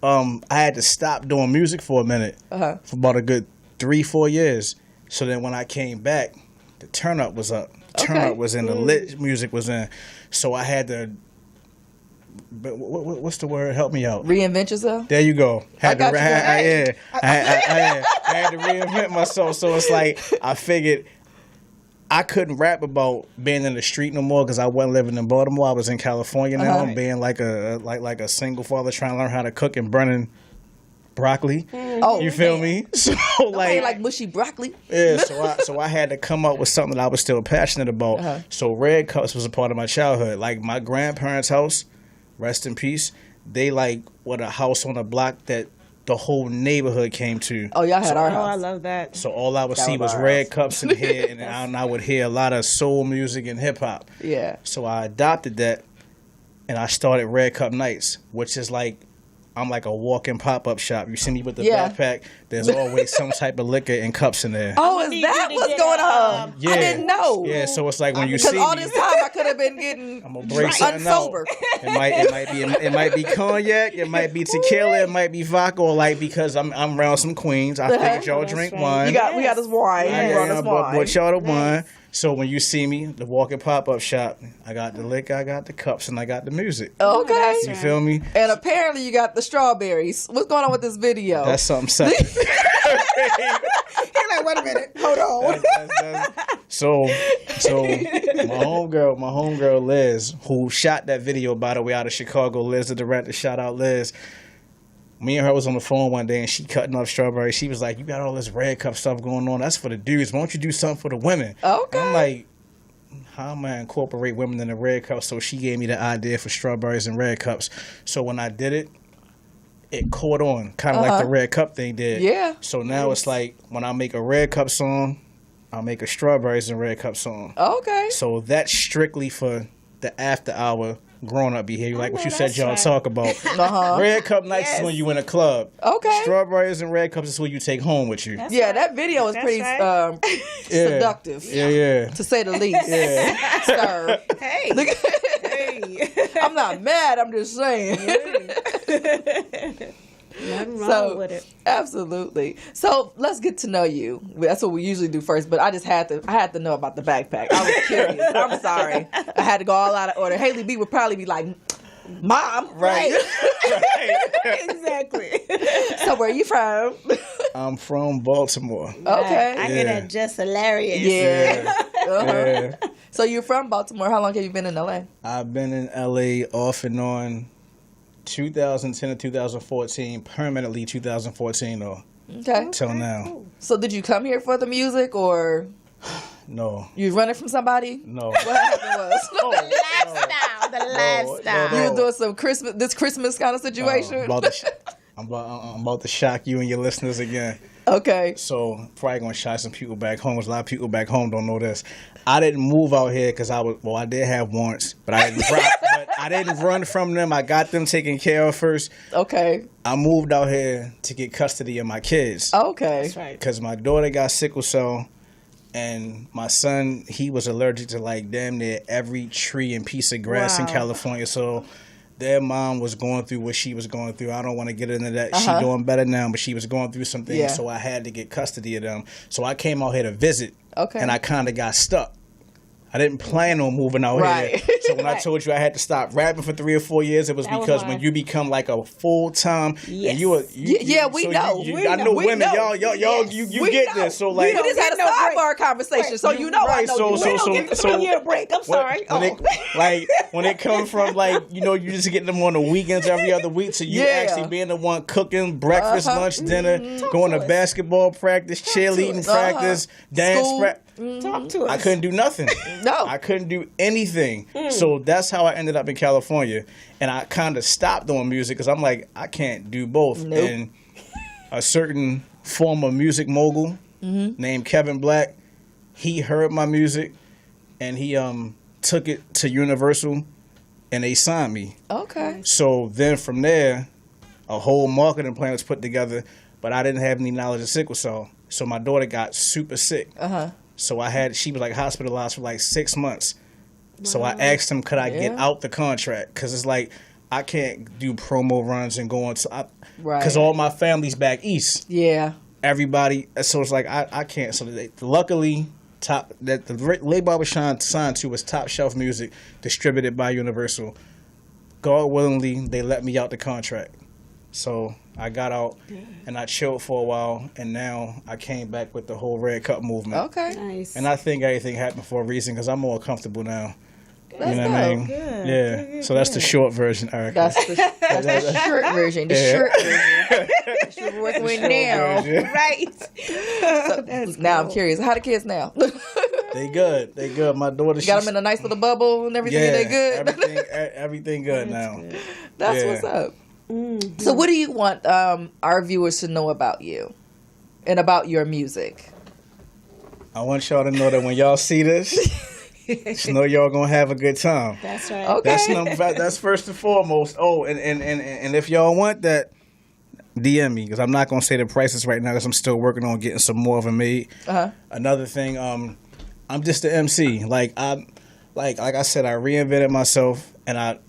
S5: I had to stop doing music for a minute for about a good 3-4 years. So then when I came back, the turn up was up. Turn up was in, the lit music was in. So I had to. But what's the word? Help me out.
S3: Reinvent yourself?
S5: There you go.
S3: I had
S5: to reinvent myself. So it's like I figured I couldn't rap about being in the street no more because I wasn't living in Baltimore. I was in California now. I'm being like a single father trying to learn how to cook and burning broccoli.
S3: Oh,
S5: you feel me? So
S3: like mushy broccoli.
S5: Yeah, so I had to come up with something that I was still passionate about. So Red Cups was a part of my childhood. Like my grandparents' house, rest in peace. They like what a house on a block that the whole neighborhood came to.
S3: Oh, y'all had our house.
S4: Oh, I love that.
S5: So all I would see was Red Cups in here, and I would hear a lot of soul music and hip hop.
S3: Yeah.
S5: So I adopted that, and I started Red Cup Nights, which is like, I'm like a walking pop-up shop. You see me with the backpack, there's always some type of liquor and cups in there.
S3: Oh, is that what's going on?
S5: Yeah.
S3: I didn't know.
S5: Yeah, so it's like when you see me.
S3: Because all this time I could have been getting
S5: I'm gonna break something out. It might be cognac, it might be tequila, it might be vodka, or like because I'm around some queens. I figured y'all drink wine.
S3: We got this wine.
S5: I brought y'all the wine. So when you see me, the walking pop-up shop, I got the liquor, I got the cups, and I got the music.
S3: Okay.
S5: You feel me?
S3: And apparently you got the strawberries. What's going on with this video?
S5: That's something separate.
S3: You're like, wait a minute. Hold on.
S5: So my homegirl Liz, who shot that video, by the way, out of Chicago, Liz the director, shout out Liz. Me and her was on the phone one day, and she cutting up strawberries. She was like, "You got all this Red Cup stuff going on. That's for the dudes. Why don't you do something for the women?"
S3: Okay.
S5: I'm like, how am I incorporate women in the Red Cup? So she gave me the idea for strawberries and Red Cups. So when I did it, it caught on, kind of like the Red Cup thing did.
S3: Yeah.
S5: So now it's like when I make a Red Cup song, I'll make a strawberries and Red Cup song.
S3: Okay.
S5: So that's strictly for the after hour grown up behavior, like what you said y'all talk about. Red Cup nights is when you in a club.
S3: Okay.
S5: Strawberries and Red Cups is what you take home with you.
S3: That video is pretty seductive.
S5: Yeah.
S3: To say the least.
S5: Yeah.
S3: Sir.
S4: Hey.
S3: I'm not mad, I'm just saying.
S4: Nothing wrong with it.
S3: Absolutely. So let's get to know you. That's what we usually do first, but I had to know about the backpack. I was curious. I'm sorry. I had to go all out of order. Haley B would probably be like, Mom.
S5: Right.
S4: Exactly.
S3: So where are you from?
S5: I'm from Baltimore.
S3: Okay.
S4: I hear that just hilarious.
S3: Yeah.
S5: Yeah.
S3: So you're from Baltimore. How long have you been in LA?
S5: I've been in LA off and on 2010 to 2014, permanently 2014 though.
S3: Okay.
S5: Till now.
S4: Cool.
S3: So did you come here for the music or
S5: No.
S3: you running from somebody?
S5: No.
S3: What happened was?
S4: The lifestyle.
S5: No.
S3: You were doing some Christmas kind of situation?
S5: I'm about to shock you and your listeners again.
S3: Okay.
S5: So, probably going to shock some people back home. 'Cause a lot of people back home don't know this. I didn't move out here because I did have warrants, but I didn't run from them. I got them taken care of first.
S3: Okay.
S5: I moved out here to get custody of my kids.
S3: Okay.
S4: That's right.
S5: Because my daughter got sickle cell, and my son, he was allergic to like damn near every tree and piece of grass in California. So their mom was going through what she was going through. I don't want to get into that. She doing better now, but she was going through some things.
S3: Yeah.
S5: So I had to get custody of them. So I came out here to visit.
S3: Okay.
S5: And I kind of got stuck. I didn't plan on moving out here. So when I told you I had to stop rapping for 3 or 4 years, it was because when you become like a full time, and we know. I know women, y'all, you get this. So like,
S3: we just had a sidebar conversation, so you know I know
S5: so
S4: give you a break. I'm sorry.
S5: When it comes from like, you just getting them on the weekends every other week, so you actually being the one cooking breakfast, lunch, dinner, going to basketball practice, cheerleading practice, dance practice.
S4: Talk to us.
S5: I couldn't do nothing.
S3: No.
S5: I couldn't do anything. So that's how I ended up in California. And I kind of stopped doing music because I'm like, I can't do both.
S3: Nope.
S5: And a certain former music mogul named Kevin Black, he heard my music and he took it to Universal and they signed me.
S3: Okay.
S5: So then from there, a whole marketing plan was put together, but I didn't have any knowledge of sickle cell. So my daughter got super sick. So she was like hospitalized for like 6 months. So I asked him, could I get out the contract? Because it's like, I can't do promo runs and go on. Because all my family's back east.
S3: Yeah.
S5: Everybody. So it's like, I can't. So luckily, the label I was signed to was Top Shelf Music, distributed by Universal. God willingly, they let me out the contract. So I got out and I chilled for a while, and now I came back with the whole Red Cup movement.
S3: Okay.
S4: Nice.
S5: And I think everything happened for a reason because I'm more comfortable now. You know what I mean?
S4: Good.
S5: So that's the short version, Erica.
S3: That's the short version. The short version. That you're working with now.
S4: Right.
S3: So, now I'm curious. How the kids now?
S5: They good. They good. My daughter,
S3: got them in a nice little bubble and everything.
S5: Yeah,
S3: They good.
S5: Everything good now.
S4: Good.
S3: That's what's up. Mm-hmm. So, what do you want our viewers to know about you and about your music?
S5: I want y'all to know that when y'all see this, just know y'all gonna have a good time.
S4: That's right.
S3: Okay.
S5: That's first and foremost. Oh, and if y'all want that, DM me, because I'm not gonna say the prices right now because I'm still working on getting some more of them made. Another thing, I'm just the MC. Like I said, I reinvented myself, and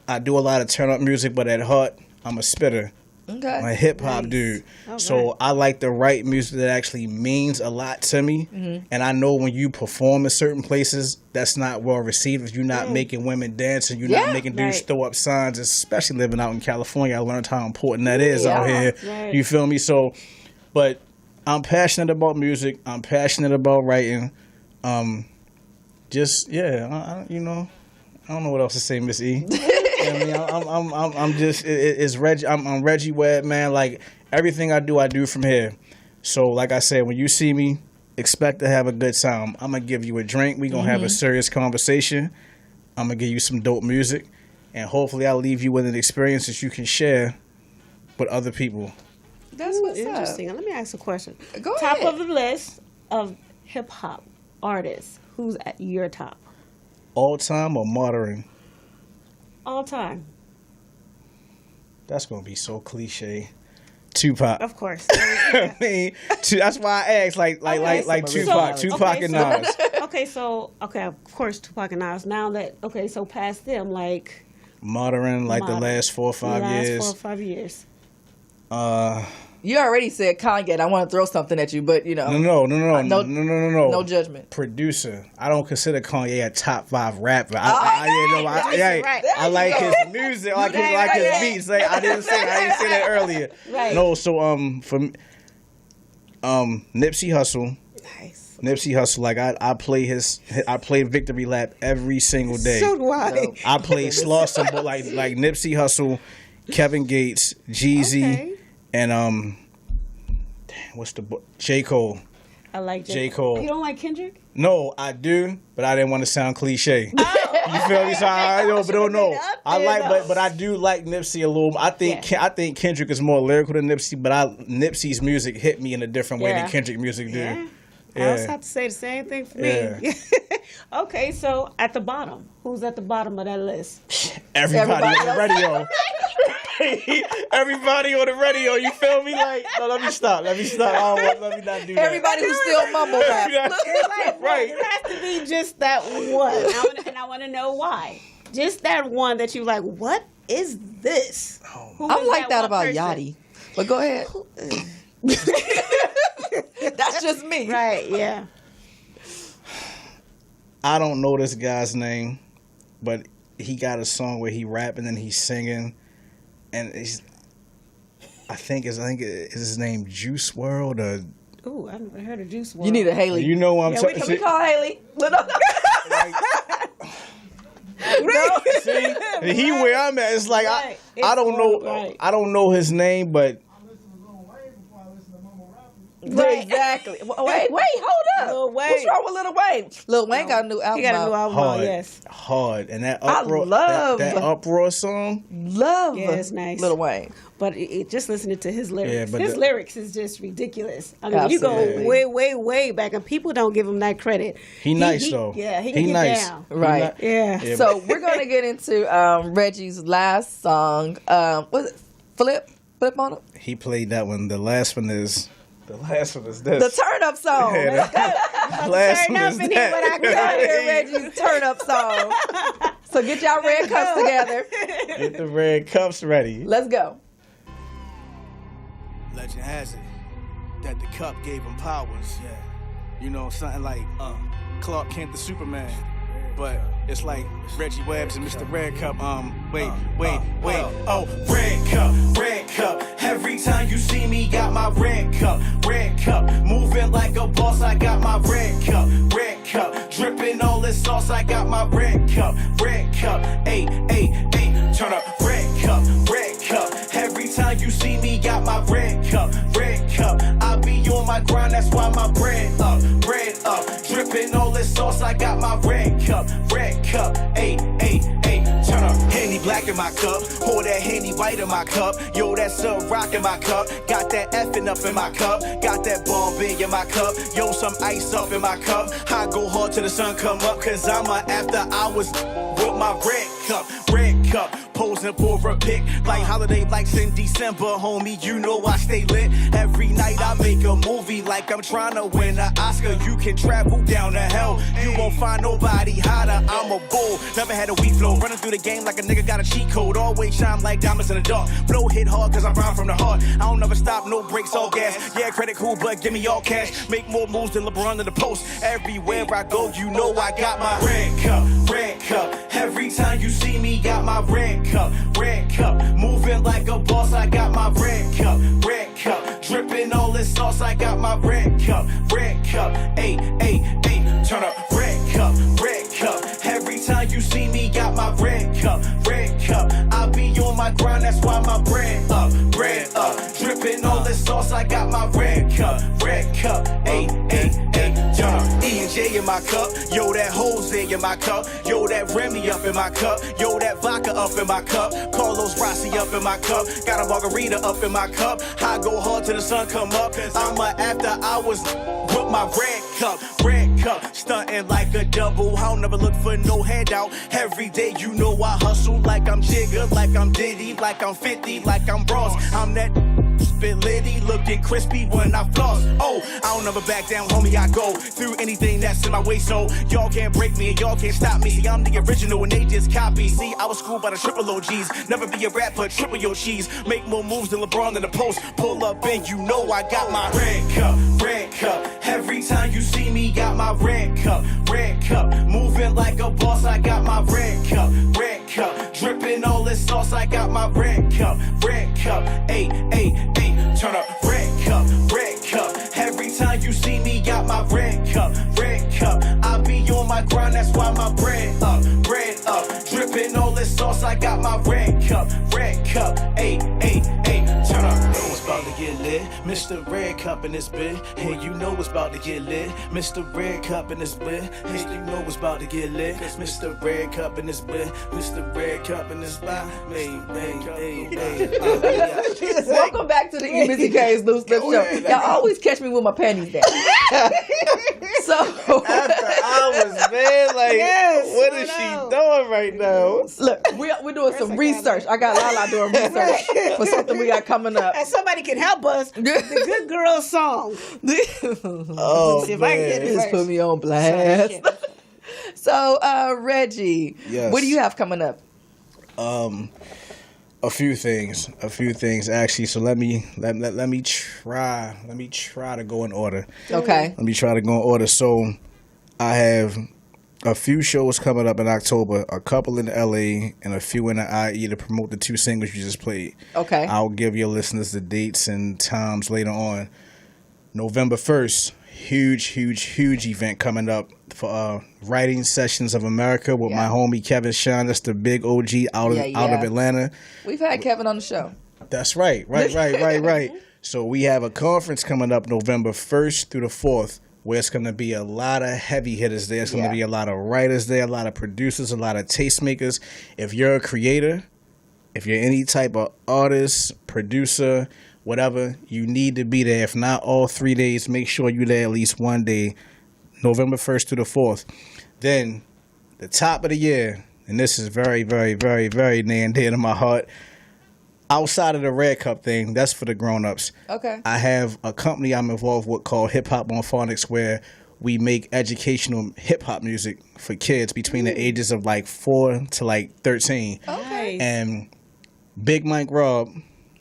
S5: I do a lot of turn up music, but at heart, I'm a spitter.
S3: Okay.
S5: I'm a hip hop dude. So I like to write music that actually means a lot to me. Mm-hmm. And I know when you perform in certain places, that's not well received. If you're not making women dance and you're not making dudes throw up signs, especially living out in California, I learned how important that is out here. Right. You feel me? So, but I'm passionate about music. I'm passionate about writing. I don't know what else to say, Miss E. I mean, I'm just it's Reggie. I'm Reggie Webb, man. Like everything I do from here. So, like I said, when you see me, expect to have a good time. I'm gonna give you a drink. We gonna have a serious conversation. I'm gonna give you some dope music, and hopefully, I'll leave you with an experience that you can share with other people.
S3: That's what's
S4: interesting. Let me ask a question.
S3: Go
S4: top
S3: ahead.
S4: of the list of hip hop artists. Who's at your top?
S5: All time or modern?
S4: All time.
S5: That's gonna be so cliche. Tupac.
S4: Of course.
S5: I mean, that's why I asked, like Tupac, Tupac and Nas.
S4: Of course, Tupac and Nas. Now that so past them, like
S5: modern, the last 4 or 5 years.
S4: 4 or 5 years.
S3: You already said Kanye. I want to throw something at you, but you know.
S5: No.
S3: No judgment.
S5: Producer. I don't consider Kanye a top 5 rapper. I like his music. I like his beats. Like, I didn't say that earlier.
S4: Right.
S5: No. So for Nipsey Hussle.
S4: Nice.
S5: Nipsey Hussle. Like I play Victory Lap every single day.
S4: So do I.
S5: I play Slauson, but like Nipsey Hussle, Kevin Gates, Jeezy. And what's the J. Cole?
S4: I like
S5: J. Cole.
S4: You don't like Kendrick?
S5: No, I do, but I didn't want to sound cliche. You feel me? So I don't know. But I do like Nipsey a little. I think Kendrick is more lyrical than Nipsey, but Nipsey's music hit me in a different way than Kendrick music do.
S4: Yeah. I also have to say the same thing for me. Yeah. Okay, so at the bottom, who's at the bottom of that list?
S5: Everybody on the radio. Everybody on the radio. You feel me? Like, no, let me stop. Let me not do that.
S3: Everybody who still mumble rap.
S4: Right. It has to be just that one. And I want to know why. Just that one that you like, what is this?
S3: I'm like that about Yachty. But go ahead. That's just me.
S4: Right, yeah.
S5: I don't know this guy's name, but he got a song where he rapping and he's singing, and I think is his name Juice WRLD or.
S4: Ooh, I've never heard of Juice WRLD.
S3: You need a Haley.
S5: You know what I'm talking
S3: about? We call Haley.
S5: See, he where I'm at. It's like I don't know. Right. I don't know his name, but.
S3: Right. Exactly. Wait, hold up.
S4: Lil Wayne.
S3: What's wrong with Lil Wayne? Lil Wayne got a new album.
S4: He got a new album.
S5: Hard,
S4: yes.
S5: Hard. And that uproar,
S3: I love
S5: that uproar song.
S3: Love.
S4: Yeah, it's nice.
S3: Lil Wayne.
S4: But just listening to his lyrics,
S5: but
S4: his lyrics is just ridiculous. I mean, you go way, way, way back, and people don't give him that credit.
S5: He nice though.
S4: Yeah, he can get
S5: nice.
S4: down.
S3: Right.
S4: Yeah.
S3: So we're gonna get into Reggie's last song. Was it Flip on it?
S5: He played that one. The last one is this.
S3: The turn up song.
S5: Yeah, the last one is that.
S3: When I can hear Reggie's turn up song. So get y'all red cups together.
S5: Get the red cups ready.
S3: Let's go.
S7: Legend has it that the cup gave him powers. Yeah. You know, something like Clark Kent the Superman. But it's like Reggie Webb's and Mr. Red Cup. Wait. Oh, Red Cup. Every time you see me, got my Red Cup. Moving like a boss, I got my Red Cup. cup. Dripping all this sauce, I got my red cup. Red cup, ayy, ayy, ayy. Turn up, red cup, red cup. Every time you see me, got my red cup, red cup. I be on my grind, that's why my bread up, bread up. Dripping all this sauce, I got my red cup, ayy, ayy, ayy. Turn up, Henny black in my cup, pour that Henny white in my cup. Yo, that's a rock in my cup, got that effing up in my cup, got that Bombay in my cup. Yo, some ice up in my cup. I go hard till the sun come up, cause I'm a after hours with my red cup, red cup. Posing for a pic, like holiday lights in December, homie, you know I stay lit. Every night I make a movie like I'm trying to win an Oscar. You can travel down to hell, you won't find nobody hotter. I'm a bull, never had a weak flow. Running through the game like a nigga got a cheat code. Always shine like diamonds in the dark. Flow hit hard cause I rhyme from the heart. I don't never stop, no breaks, all gas. Yeah, credit cool, but give me all cash. Make more moves than LeBron in the post. Everywhere I go, you know I got my red cup, red cup. Every time you see me, got my red cup, red cup. Moving like a boss, I got my red cup, red cup. Dripping all this sauce, I got my red cup, ayy, ayy, ayy. Turn up, red cup, red cup. Every time you see me, got my red cup, red cup. I be on my grind, that's why my bread up, bread up. Dripping all this sauce, I got my red cup, ayy, ayy, ayy. Turn up, E&J in my cup, yo, that Jose in my cup, yo, that Remy up in my cup, yo, that vodka up in my cup, Carlos Rossi up in my cup, got a margarita up in my cup. I go hard till the sun come up, I'm a after hours with my red cup, stunting like a double. I'll never look for no handout. Every day you know I hustle like I'm Jigga, like I'm Diddy, like I'm 50, like I'm Ross. I'm that spit litty, looking crispy when I floss. Oh, I don't never back down, homie, I go through anything that's in my way, so y'all can't break me and y'all can't stop me. See, I'm the original and they just copy. See, I was schooled by the triple OGs. Never be a rapper, triple your cheese. Make more moves than LeBron in the post. Pull up and you know I got my red cup, red cup. Every time you see me, got my red cup, red cup. Moving like a boss, I got my red cup, red cup. Dripping all this sauce, I got my red cup, ayy, ayy, ayy. Turn up, red cup, red cup. Every time you see me, got my red cup, red cup. I be on my grind, that's why my bread up, bread up. Dripping all this sauce, I got my red cup, ayy, ayy, ayy. Turn up. It's about to get lit, Mr. Red Cup in this bit, and you know it's about to get lit. Mr. Red Cup in this bit, and you know it's about to get lit. Mr. Red Cup in this bit, Mr. Red Cup in this bit.
S3: Welcome back to the EMissyK's Loose Lip Show. Y'all always catch me with my panties down. So
S5: after hours, man, like,
S4: Yes,
S5: what is she doing right now?
S3: look, we're doing some research. I got LaLa doing research for something we got coming up.
S4: And somebody can help us. The Good Girl song.
S5: Oh,
S4: See if I can get it
S3: Just
S4: first.
S3: put me on blast. So, Reggie,
S5: Yes.
S3: what do you have coming up?
S5: A few things actually. So let me try to go in order.
S3: Okay.
S5: Let me try to go in order. So I have a few shows coming up in October, a couple in LA, and a few in the IE to promote the two singles you just played.
S3: Okay.
S5: I'll give your listeners the dates and times later on. November 1st, huge event coming up for Writing Sessions of America with my homie Kevin Sean. That's the big OG out of Atlanta.
S3: We've had Kevin on the show.
S5: That's right. So we have a conference coming up November 1st through the 4th where it's going to be a lot of heavy hitters there. It's going to be a lot of writers there, a lot of producers, a lot of tastemakers. If you're a creator, if you're any type of artist, producer, whatever, you need to be there. If not all 3 days, make sure you're there at least one day, November 1st to the 4th. Then, the top of the year, and this is very, very, very, very near and dear to my heart, outside of the Red Cup thing, that's for the grown-ups.
S3: Okay.
S5: I have a company I'm involved with called Hip Hop on Phonics where we make educational hip-hop music for kids between the ages of like 4 to like 13.
S3: Okay.
S5: And Big Mike Rob,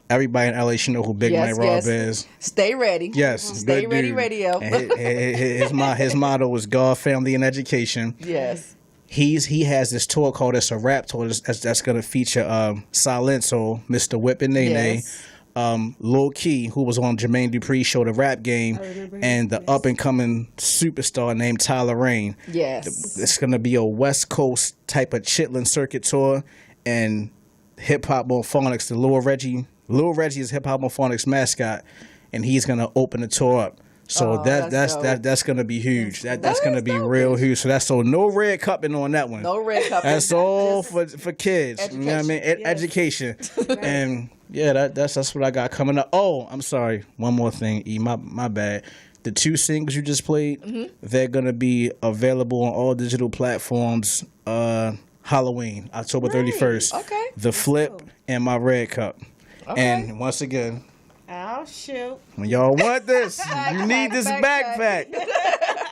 S5: everybody in LA should know who Big Mike Rob is.
S3: Stay ready.
S5: Yes.
S3: Stay
S5: good
S3: ready
S5: dude.
S3: radio.
S5: And his motto is God, Family, and Education.
S3: Yes.
S5: He has this tour called It's a Rap Tour that's going to feature Silento, Mr. Whip and Nene,
S3: Yes.
S5: Lil Key, who was on Jermaine Dupri's show, The Rap Game, and the up-and-coming superstar named Tyler Rain.
S3: Yes.
S5: It's going to be a West Coast type of Chitlin circuit tour, and Hip Hop Morphonics, the Lil Reggie is Hip Hop Morphonics mascot, and he's going to open the tour up. So that's going to be huge. That's going to be real huge. So no red cupping on that one.
S3: No red cupping.
S5: That's all for kids.
S3: Education.
S5: You know what I mean? Education. And yeah, that's what I got coming up. Oh, I'm sorry. One more thing, E. My bad. The 2 singles you just played, they're going to be available on all digital platforms Halloween, October 31st.
S3: Okay.
S5: The Flip and my Red Cup. Okay. And once again,
S4: oh, shoot.
S5: when y'all want this, you need this backpack.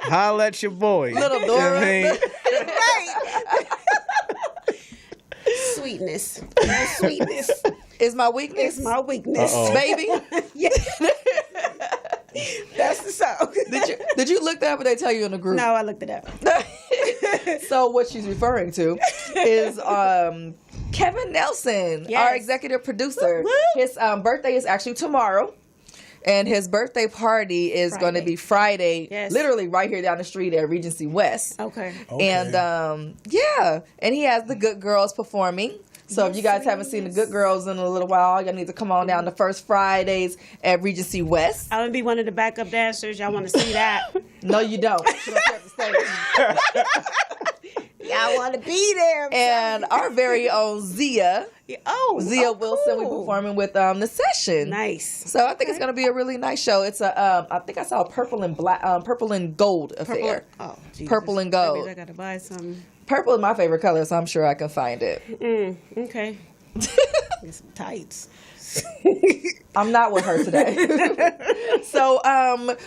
S5: Holla at your boy.
S3: Little Dora.
S4: Right. Sweetness. Sweetness.
S3: Is my weakness.
S4: It's my weakness.
S5: Uh-oh.
S3: Baby.
S4: That's the song.
S3: Did you look that up or they tell you in the group?
S4: No, I looked it up.
S3: So what she's referring to is Kevin Nelson, our executive producer. His birthday is actually tomorrow. And his birthday party is going to be Friday, literally right here down the street at Regency West.
S4: Okay.
S3: And and he has the Good Girls performing. So if you guys haven't seen the Good Girls in a little while, y'all need to come on down the first Fridays at Regency West.
S4: I'm going to be one of the backup dancers. Y'all want to see that?
S3: No, you don't. You don't have to say that.
S4: Y'all want to be there.
S3: And our very own Zia. Zia Wilson, we performing with The Session.
S4: Nice.
S3: So I think it's going to be a really nice show. It's a I think I saw a purple and gold affair. Purple and gold.
S4: Maybe I got to buy some.
S3: Purple is my favorite color, so I'm sure I can find it.
S4: Okay. Get some tights.
S3: I'm not with her today. So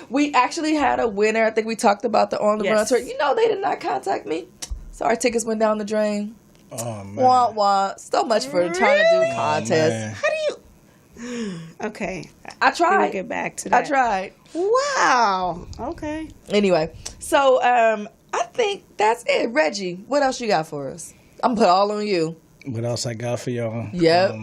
S3: we actually had a winner. I think we talked about the On the Run tour. You know, they did not contact me. So our tickets went down the drain.
S5: Oh, man.
S3: Wah, wah. So much for trying to do contests.
S4: How do you... Okay.
S3: I tried.
S4: We'll get back to that.
S3: I tried.
S4: Wow. Okay.
S3: Anyway, so I think that's it. Reggie, what else you got for us? I'm going to put all on you.
S5: What else I got for y'all?
S3: Yep.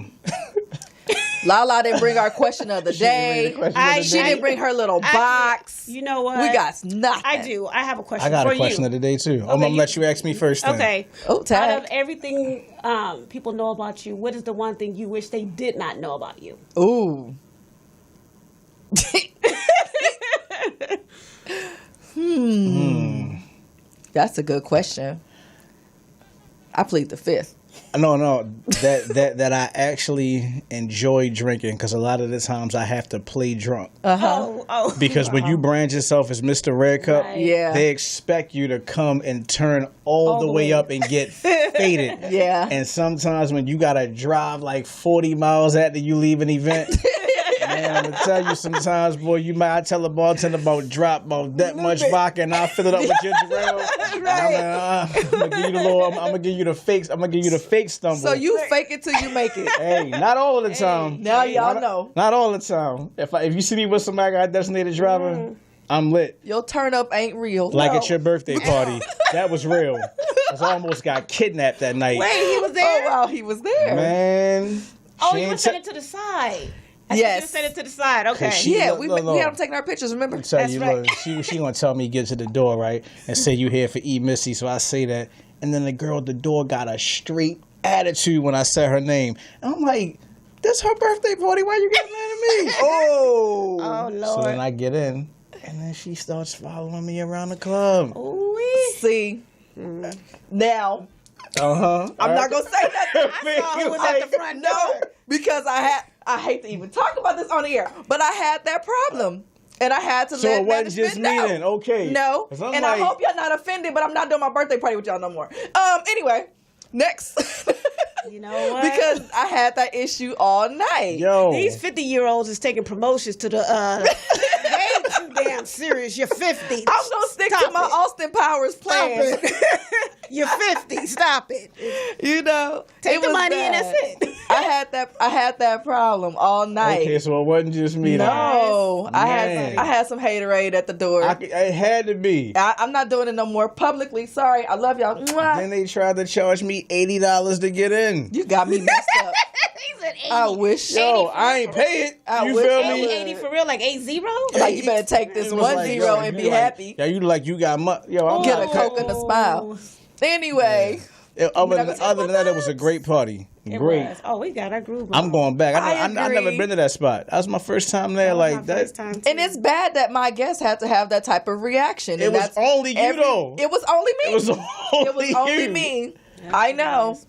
S3: LaLa didn't bring our question of the day. She didn't bring her little box.
S4: You know what?
S3: We got nothing.
S4: I do. I have a question.
S5: I got
S4: for
S5: a question of the day too.
S4: Okay,
S5: I'm gonna let you ask me first. Then.
S4: Okay.
S3: Oh, tag.
S4: Out of everything people know about you, what is the one thing you wish they did not know about you?
S3: Ooh. That's a good question. I plead the fifth.
S5: No, that I actually enjoy drinking because a lot of the times I have to play drunk. Because when you brand yourself as Mr. Red Cup, they expect you to come and turn all the way up and get faded.
S3: Yeah.
S5: And sometimes when you gotta drive like 40 miles after you leave an event. Man, I'm gonna tell you sometimes, boy, I tell the bartender about that much vodka and I'll fill it up with ginger ale. I'm gonna give you the fakes. I'm gonna give you the fake stumble.
S3: So you fake it till you make it.
S5: Hey, not all the time.
S3: Now y'all know.
S5: Not all the time. If you see me with somebody got a designated driver, I'm lit.
S3: Your turn up ain't real.
S5: Like at your birthday party. That was real. I almost got kidnapped that night.
S4: Wait, he was there?
S3: Oh, wow, he was there.
S5: Man.
S4: Oh, you were sending it to the side.
S3: Yes.
S4: You sent it to the side. Okay.
S3: We had them taking our pictures, remember?
S5: That's right. Look, she gonna tell me get to the door, right? And say you here for EMissy, so I say that. And then the girl at the door got a straight attitude when I said her name. And I'm like, this her birthday party. Why you getting mad at me?
S4: Oh, Lord.
S5: So then I get in, and then she starts following me around the club.
S3: See, now, I'm not gonna say nothing.
S4: I saw who was at the front door.
S3: No, because I hate to even talk about this on the air, but I had that problem. And I had to let
S5: it wasn't
S3: management
S5: just me
S3: know.
S5: then, okay.
S3: No, and I hope y'all not offended, but I'm not doing my birthday party with y'all no more. Anyway, next.
S4: You know what?
S3: Because I had that issue all night.
S5: Yo.
S4: These 50-year-olds is taking promotions to the way too damn serious. You're 50.
S3: I'm going to stick to my Austin Powers plan.
S4: You're 50. Stop it.
S3: You know.
S4: Take the money and that's it.
S3: I had that problem all night.
S5: Okay, so it wasn't just me.
S3: No.
S5: Then.
S3: I had some haterade at the door.
S5: It had to be.
S3: I'm not doing it no more publicly. Sorry. I love y'all. Mwah.
S5: Then they tried to charge me $80 to get in.
S3: You got me messed up.
S4: He said
S3: I wish.
S5: Yo, I ain't pay it. You feel me?
S4: 80 for real, like 80.
S3: Like you better take this 1 0 and be happy.
S5: Yeah, you like you got yo. I'm
S3: Get a Coke and a smile. Anyway.
S5: Other than that, it was a great party. Great.
S4: Was. Oh, we got our groove on.
S5: I'm going back. I've never
S3: agree.
S5: been to that spot. That was my first time there. Like that.
S3: And it's bad that my guests had to have that type of reaction.
S5: It was only you though.
S3: It was only me.
S5: It was only
S3: me. I know.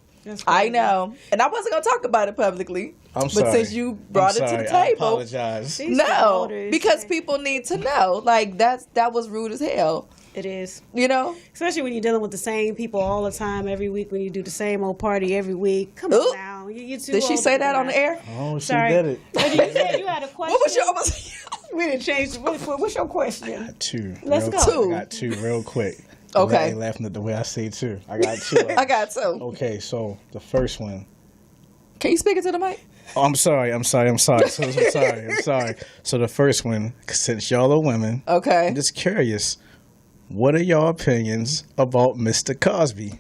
S3: I know. And I wasn't going to talk about it publicly.
S5: I'm sorry.
S3: But since you brought it to the table.
S5: I apologize.
S3: No, because people need to know. Like, that was rude as hell.
S4: It is.
S3: You know?
S4: Especially when you're dealing with the same people all the time, every week, when you do the same old party every week. Come on now. You too
S3: Did she say that on the air?
S5: Oh, she
S4: Sorry.
S5: did it.
S4: But you said you had a question.
S3: What was your...
S4: We didn't change. What's your question?
S5: I got two.
S4: Let's go.
S5: I got two real quick.
S3: Okay.
S5: I ain't laughing at the way I say two. I got two.
S3: I got two.
S5: Okay, so the first one.
S3: Can you speak it to the mic?
S5: Oh, I'm sorry. So, I'm sorry. So the first one, since y'all are women,
S3: okay,
S5: I'm just curious. What are your opinions about Mr. Cosby?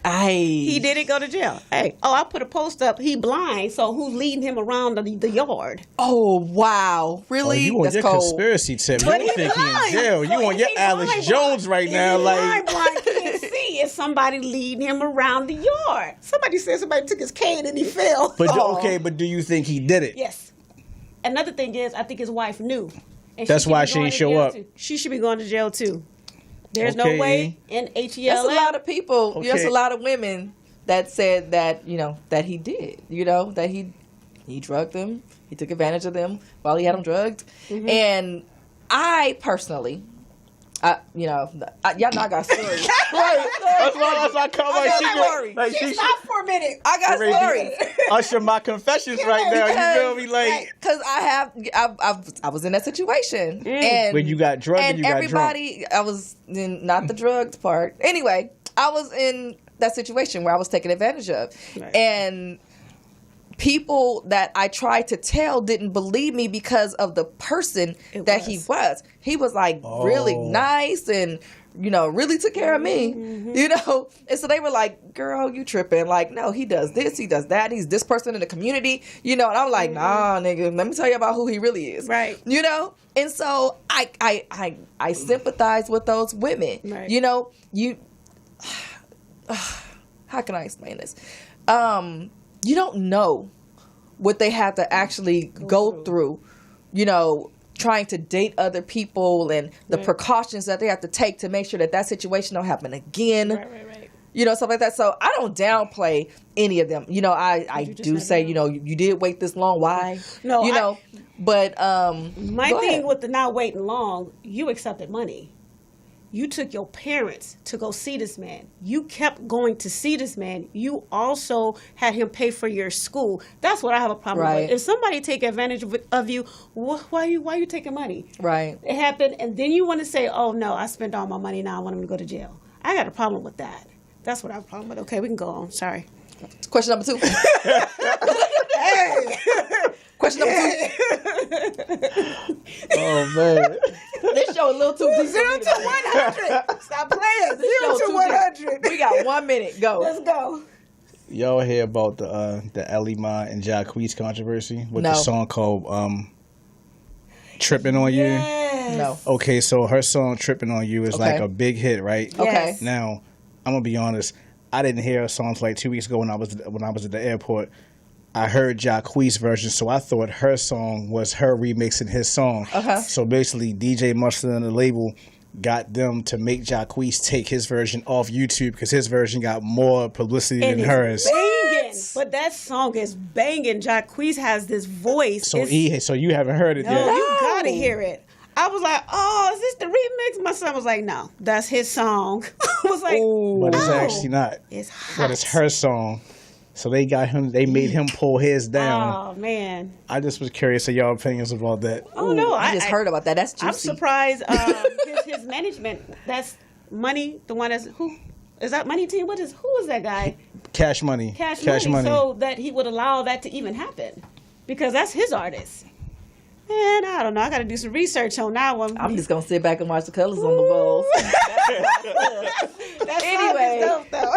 S4: He didn't go to jail. Hey, I put a post up. He blind, so who's leading him around the yard?
S3: Oh wow, really?
S5: You on
S3: That's
S5: your
S3: cold.
S5: Conspiracy tip? You
S4: But
S5: don't think he in
S4: blind.
S5: jail? You on your Alex Jones right now?
S4: Blind can't see. It's somebody leading him around the yard. Somebody said somebody took his cane and he fell.
S5: But do you think he did it?
S4: Yes. Another thing is, I think his wife knew. And
S5: That's why she didn't show up.
S4: She should be going to jail too. There's no way in HELM.
S3: That's a lot of people. There's a lot of women that said that, that he did, that he drugged them. He took advantage of them while he had them drugged. Mm-hmm. And I personally, y'all know I got stories.
S5: That's why I come like
S4: she stopped for a minute.
S3: I got stories.
S5: Usher my confessions right now. You feel me? Like,
S3: because I was in that situation, and
S5: when you got drugged and you got drunk.
S3: I was in not the drugged part. Anyway, I was in that situation where I was taken advantage of, and people that I tried to tell didn't believe me because of the person he was. He was like really nice and really took care of me, and so they were like, girl, you tripping. Like, no, he does this, he does that, he's this person in the community, and I'm like, nah, nigga, let me tell you about who he really is.
S4: Right.
S3: And so I sympathize with those women. Right. How can I explain this? You don't know what they have to actually go through, trying to date other people and the precautions that they have to take to make sure that situation don't happen again. Right. Stuff like that. So I don't downplay any of them. I do say, you did wait this long. Why? No, but
S4: my thing with the not waiting long, you accepted money. You took your parents to go see this man. You kept going to see this man. You also had him pay for your school. That's what I have a problem with. If somebody take advantage of you, why are you taking money? Right. It happened, and then you want to say, oh, no, I spent all my money, now I want him to go to jail. I got a problem with that. That's what I have a problem with. Okay, we can go on. Sorry.
S3: Question number 2. Question number 2.
S5: Oh, man.
S3: This show a little too deep.
S4: 0 to 100. Stop playing. 0 to 100.
S3: We got 1 minute. Go.
S4: Let's go.
S5: Y'all hear about the LaLa and Jacquees controversy with the song called "Tripping on You"?
S3: Yes. No.
S5: Okay, so her song "Tripping on You" is like a big hit, right?
S3: Okay.
S5: Now, I'm gonna be honest. I didn't hear her song for like 2 weeks ago when I was at the airport. I heard Jacquees' version, so I thought her song was her remixing his song. So basically, DJ Mustard and the label got them to make Jacquees take his version off YouTube because his version got more publicity than hers.
S4: Banging. But that song is banging. Jacquees has this voice.
S5: So you haven't heard it yet?
S4: No, you gotta hear it. I was like, oh, is this the remix? My son was like, no, that's his song. I was like,
S5: but it's actually not.
S4: It's hot.
S5: But it's her song. So they got him. They made him pull his down.
S4: Oh man!
S5: I just was curious of y'all opinions about that.
S4: Oh no!
S3: I just heard about that. That's juicy.
S4: I'm surprised. His management. That's Money. The one that's who is that Money Team? Who is that guy?
S5: Cash Money.
S4: Cash Money. So that he would allow that to even happen, because that's his artist. And I don't know. I got to do some research on that one.
S3: I'm just gonna sit back and watch the colors on the bowls.
S4: That's anyway. Dope, though.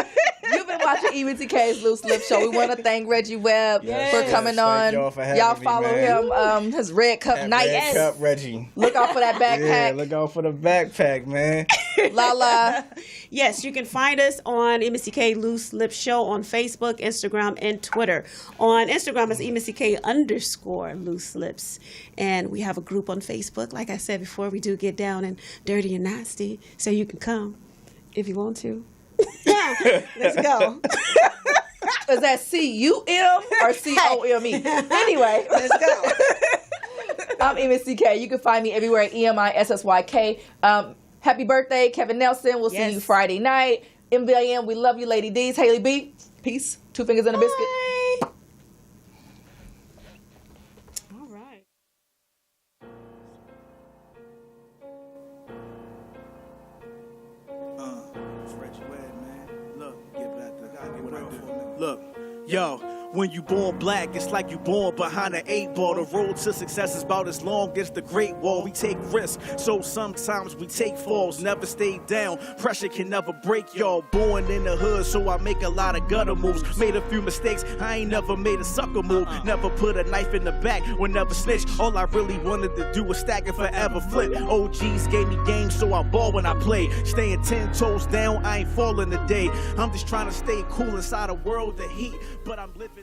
S3: You've been watching EMissyK's Loose Lip Show. We want to thank Reggie Webb for coming on.
S5: Y'all
S3: follow him. His Red Cup night.
S5: Red Cup Reggie.
S3: Look out for that backpack.
S5: Yeah, look out for the backpack, man.
S3: LaLa.
S4: Yes, you can find us on EMissyK Loose Lip Show on Facebook, Instagram, and Twitter. On Instagram, it's EMissyK_Loose Lips. And we have a group on Facebook. Like I said before, we do get down and dirty and nasty. So you can come if you want to. Let's go.
S3: Is that CUM or COME? Anyway,
S4: let's go.
S3: I'm EMissyK. You can find me everywhere at EMISSYK. Happy birthday, Kevin Nelson. We'll see you Friday night. MVIM, we love you, Lady D's. Haley B, peace. 2 fingers and a biscuit.
S4: All right.
S7: It's Reggie Webb, man. Look, get back to God. Get what I do. Look, yo. When you born black, it's like you born behind an 8-ball. The road to success is about as long as the Great Wall. We take risks, so sometimes we take falls. Never stay down, pressure can never break y'all. Born in the hood, so I make a lot of gutter moves. Made a few mistakes, I ain't never made a sucker move. Never put a knife in the back, would never snitch. All I really wanted to do was stack and forever flip. OGs gave me game, so I ball when I play. Staying 10 toes down, I ain't falling today. I'm just trying to stay cool inside a world of heat, but I'm living